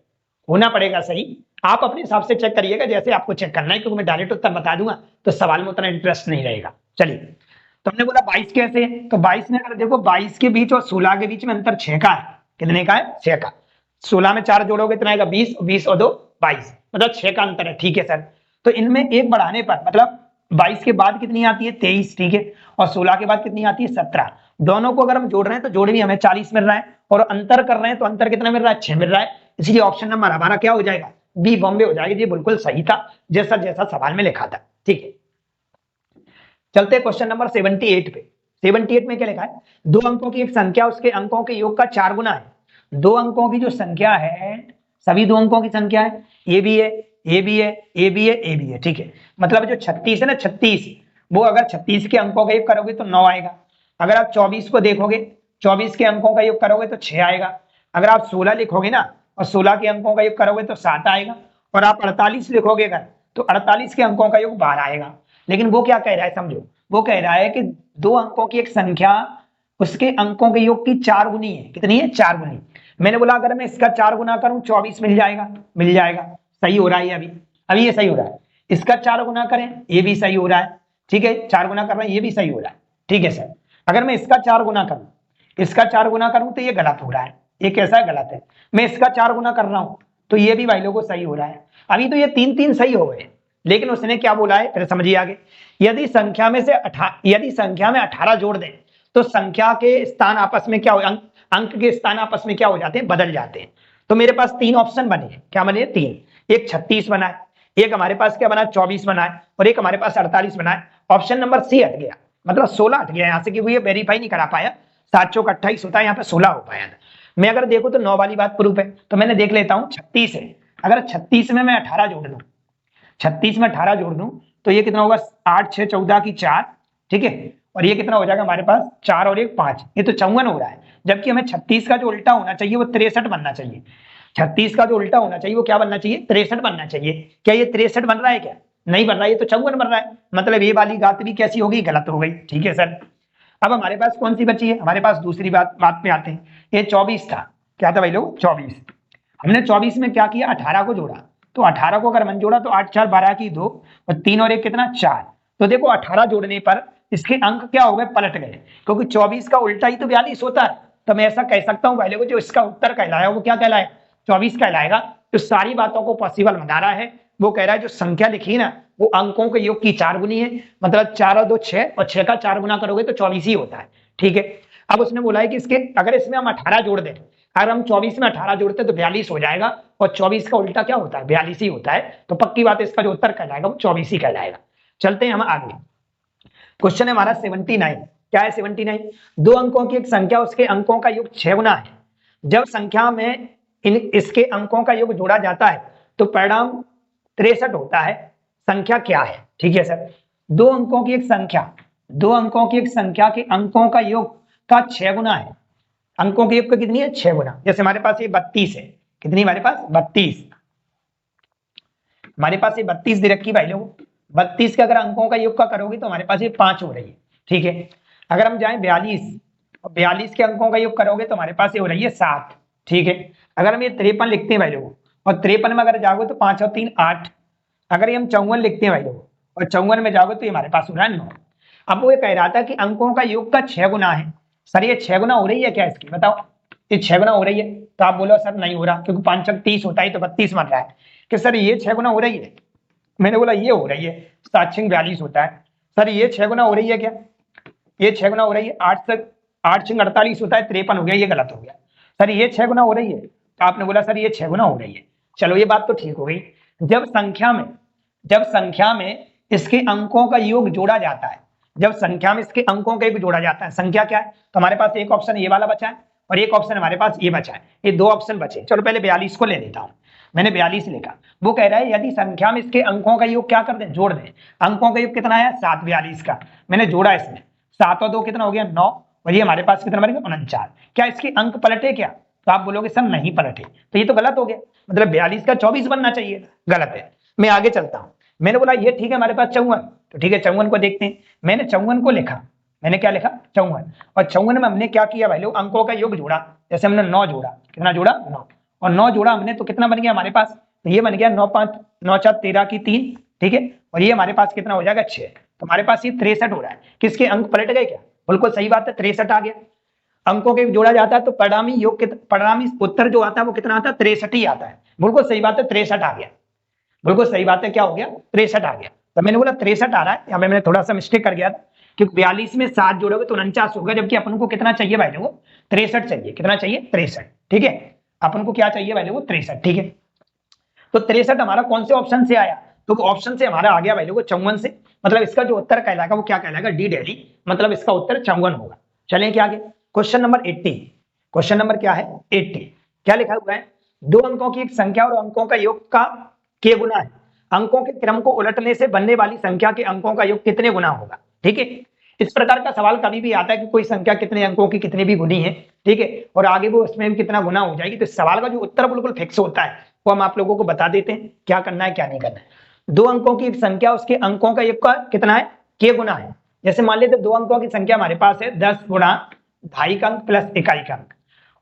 होना पड़ेगा सही। आप अपने हिसाब से चेक करिएगा जैसे आपको चेक करना है, क्योंकि मैं डायरेक्ट उत्तर बता दूंगा तो सवाल में उतना इंटरेस्ट नहीं रहेगा। चलिए, तो हमने बोला 22 कैसे है, तो 22 में अगर देखो 22 के बीच और 16 के बीच में अंतर 6 का है। कितने का है, 6 का। 16 में 4 जोड़ोगे इतना आएगा 20, 20 और 2 22, मतलब 6 का अंतर है। ठीक है सर, तो इनमें एक बढ़ाने पर मतलब 22 के बाद कितनी आती है, 23। ठीक है, और 16 के बाद कितनी आती है, 17। दोनों को अगर हम जोड़ रहे हैं तो जोड़ भी हमें 40 मिल रहा है, और अंतर कर रहे हैं तो अंतर कितना मिल रहा है, 6 मिल रहा है। इसलिए ऑप्शन नंबर हमारा क्या हो जाएगा, बी बॉम्बे हो जाएगा। ये बिल्कुल सही था, जैसा जैसा सवाल में लिखा था। ठीक है, चलते हैं क्वेश्चन नंबर 78 पे। 78 में क्या लिखा है, 2 अंकों की एक संख्या उसके अंकों के योग का 4 गुना है। 2 अंकों की जो संख्या है, सभी 2 अंकों की संख्या है, ये भी है, ये भी है, ये भी है, ये भी है। ठीक है, मतलब जो 36 है ना, 36, वो अगर 36 के अंकों का योग करोगे तो 9 आएगा। अगर आप 24 को देखोगे, 24 के अंकों का योग करोगे तो 6 आएगा। अगर आप 16 लिखोगे ना और 16 के अंकों का योग करोगे तो 7 आएगा, और आप 48 लिखोगे अगर, तो 48 के अंकों का योग 12 आएगा। लेकिन वो क्या कह रहा है समझो, वो कह रहा है कि 2 अंकों की एक संख्या उसके अंकों के योग की 4 गुनी है। कितनी है? 4 गुनी। मैंने बोला अगर मैं इसका 4 गुना करूं 24 मिल जाएगा। मिल जाएगा, सही हो रहा है अभी, अभी ये सही हो रहा है। इसका 4 गुना करें, ये भी सही हो रहा है। ठीक है, 4 गुना कर रहे हैं, ये भी सही हो रहा है। ठीक है सर, अगर मैं इसका 4 गुना करूं, इसका 4 गुना करूं तो ये गलत हो रहा है। ये कैसा है? गलत है। मैं इसका 4 गुना कर रहा हूं तो ये भी भाई लोगों सही हो रहा है। अभी तो ये 3 सही हो गए, लेकिन उसने क्या बोला है फिर समझिए आगे। यदि संख्या में से यदि संख्या में 18 जोड़ दें तो संख्या के स्थान आपस में क्या हो, अंक के स्थान आपस में क्या हो जाते हैं? बदल जाते हैं। तो मेरे पास 3 ऑप्शन बने। क्या बने? 3। एक 36 बना है, एक हमारे पास क्या बना? 24 बना है, और एक हमारे पास 48 बना है। ऑप्शन नंबर सी हट गया, मतलब 16 हट गया यहाँ से, क्योंकि ये वेरीफाई नहीं करा पाया। 7 चौक 28 होता है, यहाँ पे 16 हो पाया था। मैं अगर देखूं तो 9 वाली बात प्रूफ है, तो मैंने देख लेता हूं 36 है। अगर 36 में मैं 18 जोड़ दूं, 36 में 18 जोड़ दूं तो ये कितना होगा? 8 6 14 की 4। ठीक है, और ये कितना हो जाएगा हमारे पास? 4 और 1 5। ये तो 54 हो रहा है। जबकि हमें 36 का जो उल्टा होना चाहिए वो 63 बनना चाहिए। 36 का जो उल्टा होना चाहिए वो क्या बनना चाहिए? 63 बनना चाहिए। क्या ये 63 बन रहा है? क्या नहीं बन रहा है, ये तो 54 बन रहा है। मतलब ये वाली बात भी कैसी होगी? गलत हो गई। ठीक है सर, अब हमारे पास कौन सी बची है? हमारे पास दूसरी बात पे आते हैं। ये 24 था, क्या था भाई लोग? 24। हमने 24 में क्या किया? 18 को जोड़ा। तो 18 को अगर मन जोड़ा तो 8 4 12 की 2, और 3 और 1 कितना? 4। तो देखो 18 जोड़ने पर इसके अंक क्या हो गए? पलट गए, क्योंकि 24 का उल्टा ही तो 42 होता है। तो मैं ऐसा कह सकता हूं भाई लोगों, जो इसका उत्तर कहलाया वो क्या कहलाए? 24 कहलाएगा। तो सारी बातों को पॉसिबल बना रहा है। वो कह रहा है जो संख्या लिखी ना वो अंकों के योग की 4 गुनी है, मतलब 4 और 2 6, और 6 का 4 गुना करोगे तो 24 ही होता है। ठीक है, अब उसने बोला है कि इसके अगर इसमें हम 18 जोड़ दें, अगर हम 24 में 18 जोड़ते तो 42 हो जाएगा, और 24 का उल्टा क्या होता है? 42 ही होता है। तो पक्की बात है इसका जो उत्तर कहलाएगा वो 24 ही कहलाएगा। चलते हैं हम आगे। क्वेश्चन है हमारा 79। क्या है 79? 2 अंकों की एक संख्या उसके अंकों का योग 6 गुना है। जब संख्या में इसके अंकों का योग जोड़ा जाता है तो परिणाम 63 होता है। संख्या क्या है? ठीक है सर, 2 अंकों की एक संख्या, 2 अंकों की एक संख्या के अंकों का योग का 6 गुना है। अंकों के योग का कितनी है? 6 गुना। जैसे हमारे पास ये 32 है। कितनी हमारे पास? 32। हमारे पास ये 32 दे रखी भाई लोग। 32 का अगर अंकों का योग का करोगे तो हमारे पास ये 5 हो रही है। ठीक है, अगर हम जाएं 42 और 42 के अंकों का योग करोगे तो हमारे पास ये हो रही है 7। ठीक है, अगर हम ये 53 लिखते हैं भाई लोग, और 53 में अगर जाओगे तो 5 और 3 8। अगर ये हम 54 लिखते हैं भाई लोग, और 54 में जाओगे तो ये हमारे पास हो रहा है 9। अब वो ये कह रहा था कि अंकों का योग का 6 गुना है। सर ये 6 गुना हो रही है क्या इसकी? बताओ, ये 6 गुना हो रही है? तो आप बोलो सर नहीं हो रहा, क्योंकि 5 छक 30 होता है तो 32 बन रहा है। कि सर ये 6 गुना हो रही है? मैंने बोला ये हो रही है। 7 6 42 होता है। सर ये 6 गुना हो रही है क्या? ये 6 गुना हो रही है। 8 6 48 होता है, 53 हो गया, ये गलत हो गया। सर ये 6 गुना हो रही है? तो आपने बोला सर ये 6 गुना हो रही है। चलो ये बात तो ठीक हो गई। जब संख्या में इसके अंकों का योग जोड़ा जाता है, जब संख्या में इसके अंकों का योग जोड़ा जाता है, संख्या क्या है? तो हमारे पास एक ऑप्शन ये वाला बचा है, और एक ऑप्शन हमारे पास ये बचा है। ये 2 ऑप्शन बचे। चलो पहले 42 को ले लेता हूं। मैंने 42 लिखा। वो कह रहा है यदि संख्या में इसके अंकों का योग क्या कर दें? जोड़ दें। अंकों का योग कितना है? 7। 42 का मैंने जोड़ा इसमें, 7 और 2 कितना हो गया? 9, और ये हमारे पास कितना बनेगा? 49। क्या इसके अंक पलटे क्या? तो आप बोलोगे सर नहीं पलटे, तो ये तो गलत हो गया। मतलब 42 का 24 बनना चाहिए, गलत है। मैं आगे चलता हूं। मैंने बोला ये ठीक है, हमारे पास 54, तो ठीक है 54 को देखते हैं। मैंने 54 को लिखा। मैंने क्या लिखा? 54। और 54 में हमने क्या किया भाई लोग? अंकों का योग जोड़ा। जैसे हमने 9 जोड़ा। कितना जोड़ा? 9। और 9 जोड़ा हमने तो कितना बन गया हमारे पास? तो ये बन गया 9 5 9 4 13 की 3। ठीक है, और ये हमारे पास कितना हो जाएगा? 6। तो हमारे पास ये 63 हो रहा है। किसके अंक पलट गए क्या? बिल्कुल सही बात है, 63 आ गया। अंकों के जोड़ा जाता है तो परिणामी योग परिणामी उत्तर जो आता है वो कितना आता है? 63 ही आता है। बिल्कुल सही बात है, 63 आ गया। बिल्कुल सही बात है, क्या हो गया? 63 आ गया। तो मैंने बोला 63 आ रहा है, यहाँ पे मैंने थोड़ा सा मिस्टेक कर गया था, क्योंकि 42 में 7 जोड़ोगे तो 49 होगा, जबकि अपन को कितना चाहिए भाई लोगों? 63 चाहिए। कितना चाहिए? 63। ठीक है, अपन को क्या चाहिए भाई लोगों? 63। ठीक है, तो 63 हमारा कौन से ऑप्शन से आया? तो ऑप्शन से हमारा आ गया भाई लोगों 54 से। मतलब इसका जो उत्तर कहलाएगा वो क्या कहलाएगा? D daily. मतलब इसका उत्तर 54 होगा। चलें क्या आगे? Question number 80। क्वेश्चन नंबर क्या है? 80। क्या लिखा हुआ है? 2 अंकों की एक संख्या और अंकों का योग का के गुना है। अंकों के क्रम को उलटने से बनने वाली संख्या के अंकों का योग कितने गुना होगा? ठीक है, इस प्रकार का सवाल कभी भी आता है कि कोई संख्या कितने अंकों की कितनी भी गुनी है, ठीक है, और आगे वो उसमें भी कितना गुना हो जाएगी, तो इस सवाल का जो उत्तर बिल्कुल फिक्स होता है वो हम आप लोगों को बता देते हैं क्या करना है क्या नहीं करना है। 2 अंकों की संख्या उसके अंकों का योग का कितना है, k गुना है। जैसे मान लेते 2 अंकों की संख्या हमारे पास है 10 गुणा 2.5 अंक प्लस 1 अंक,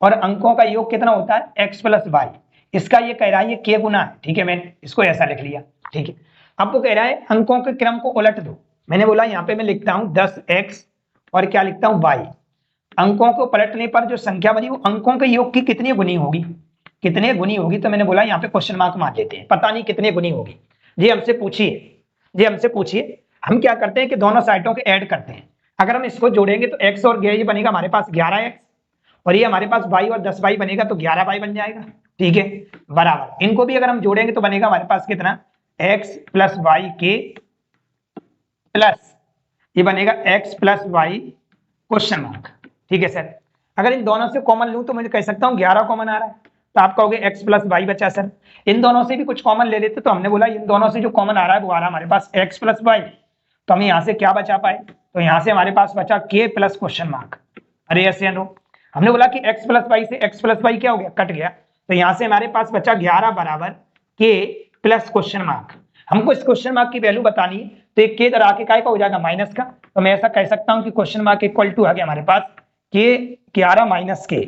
और अंकों का योग कितना होता है x प्लस वाई। इसका ये कह रहा है ये k गुना है, ठीक है, मैंने इसको ऐसा लिख लिया, ठीक है। अब वो कह रहा है अंकों के क्रम को उलट दो। मैंने बोला यहाँ पे मैं लिखता हूँ 10x और क्या लिखता हूँ y। अंकों को पलटने पर जो संख्या बनी वो अंकों के योग की कितनी गुनी होगी, कितने गुनी होगी, तो मैंने बोला यहाँ पे क्वेश्चन मार्क मान लेते हैं, पता नहीं कितने गुनी होगी। ये हमसे पूछिए, हम क्या करते हैं कि दोनों साइडों के ऐड करते हैं। अगर हम इसको जोड़ेंगे तो x और ये बनेगा हमारे पास 11x, और ये हमारे पास y और 10y बनेगा तो 11y बन जाएगा, ठीक है, बराबर। इनको भी अगर हम जोड़ेंगे तो बनेगा हमारे पास कितना, x प्लस वाई के प्लस ये बनेगा x plus y question mark, ठीक है सर। अगर इन दोनों से कॉमन लूं तो मैं कह सकता हूं 11 कॉमन आ रहा है, तो आप कहोगे x प्लस वाई बचा सर। इन दोनों से भी कुछ कॉमन ले लेते, तो हमने बोला इन दोनों से जो कॉमन आ रहा है वो आ रहा है हमारे पास x प्लस वाई, तो हम यहाँ से क्या बचा पाए, तो यहाँ से हमारे पास बचा k प्लस क्वेश्चन मार्क। अरे यस या नो, हमने बोला कि x प्लस वाई से x प्लस वाई क्या हो गया, कट गया, तो यहाँ से हमारे पास बचा 11 बराबर k प्लस क्वेश्चन मार्क। हमको इस क्वेश्चन मार्क की वैल्यू बतानी है, तो एक k दरा के काय का हो जाएगा माइनस का, तो मैं ऐसा कह सकता हूँ कि क्वेश्चन मार्क इक्वल टू आ गया हमारे पास k 11 माइनस k,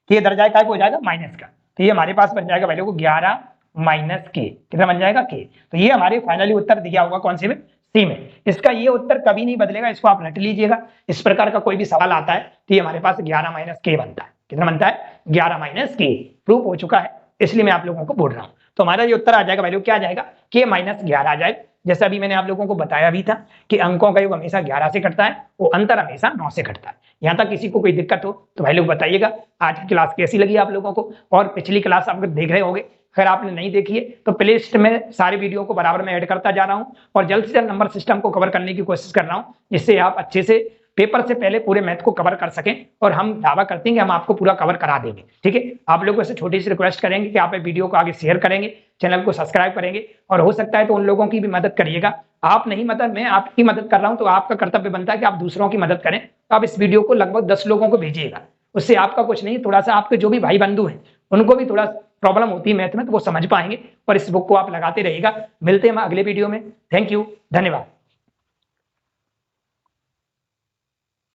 k दर जाए काय का हो जाएगा माइनस का, तो ये हमारे पास बन जाएगा वैल्यू को 11 माइनस k, कितना बन जाएगा k। तो ये हमारे फाइनली उत्तर दिया होगा कौन से में, सी में। इसका ये उत्तर कभी नहीं बदलेगा, इसको आप रट लीजिएगा। इस प्रकार का कोई भी सवाल आता है तो ये हमारे पास 11 माइनस k बनता है, कितना बनता है, 11 माइनस k। प्रूफ हो चुका है, इसलिए मैं आप लोगों को बोल रहा हूँ। तो हमारा ये उत्तर आ जाएगा, वैल्यू क्या आ जाएगा, k माइनस 11 आ जाएगा। जैसा अभी मैंने आप लोगों को बताया भी था कि अंकों का योग हमेशा 11 से कटता है, वो अंतर हमेशा 9 से कटता है। यहाँ तक किसी को कोई दिक्कत हो तो भाई लोग बताइएगा। आज की क्लास कैसी लगी आप लोगों को, और पिछली क्लास आप देख रहे होंगे, अगर आपने नहीं देखी है तो प्ले लिस्ट में सारे वीडियो को बराबर में ऐड करता जा रहा हूँ, और जल्द से जल्द नंबर सिस्टम को कवर करने की कोशिश कर रहा हूँ, जिससे आप अच्छे से पेपर से पहले पूरे मैथ को कवर कर सकें। और हम दावा करते हैं कि हम आपको पूरा कवर करा देंगे, ठीक है। आप लोगों से छोटी सी रिक्वेस्ट करेंगे कि आप वीडियो को आगे शेयर करेंगे, चैनल को सब्सक्राइब करेंगे, और हो सकता है तो उन लोगों की भी मदद करिएगा। आप नहीं मदद, मैं आपकी मदद कर रहा हूं, तो आपका कर्तव्य बनता है कि आप दूसरों की मदद करें। तो आप इस वीडियो को लगभग 10 लोगों को भेजिएगा, उससे आपका कुछ नहीं, थोड़ा सा आपके जो भी भाई बंधु हैं उनको भी थोड़ा प्रॉब्लम होती है मैथ में, तो वो समझ पाएंगे, और इस बुक को आप लगाते रहिएगा। मिलते हैं हम अगले वीडियो में। थैंक यू, धन्यवाद।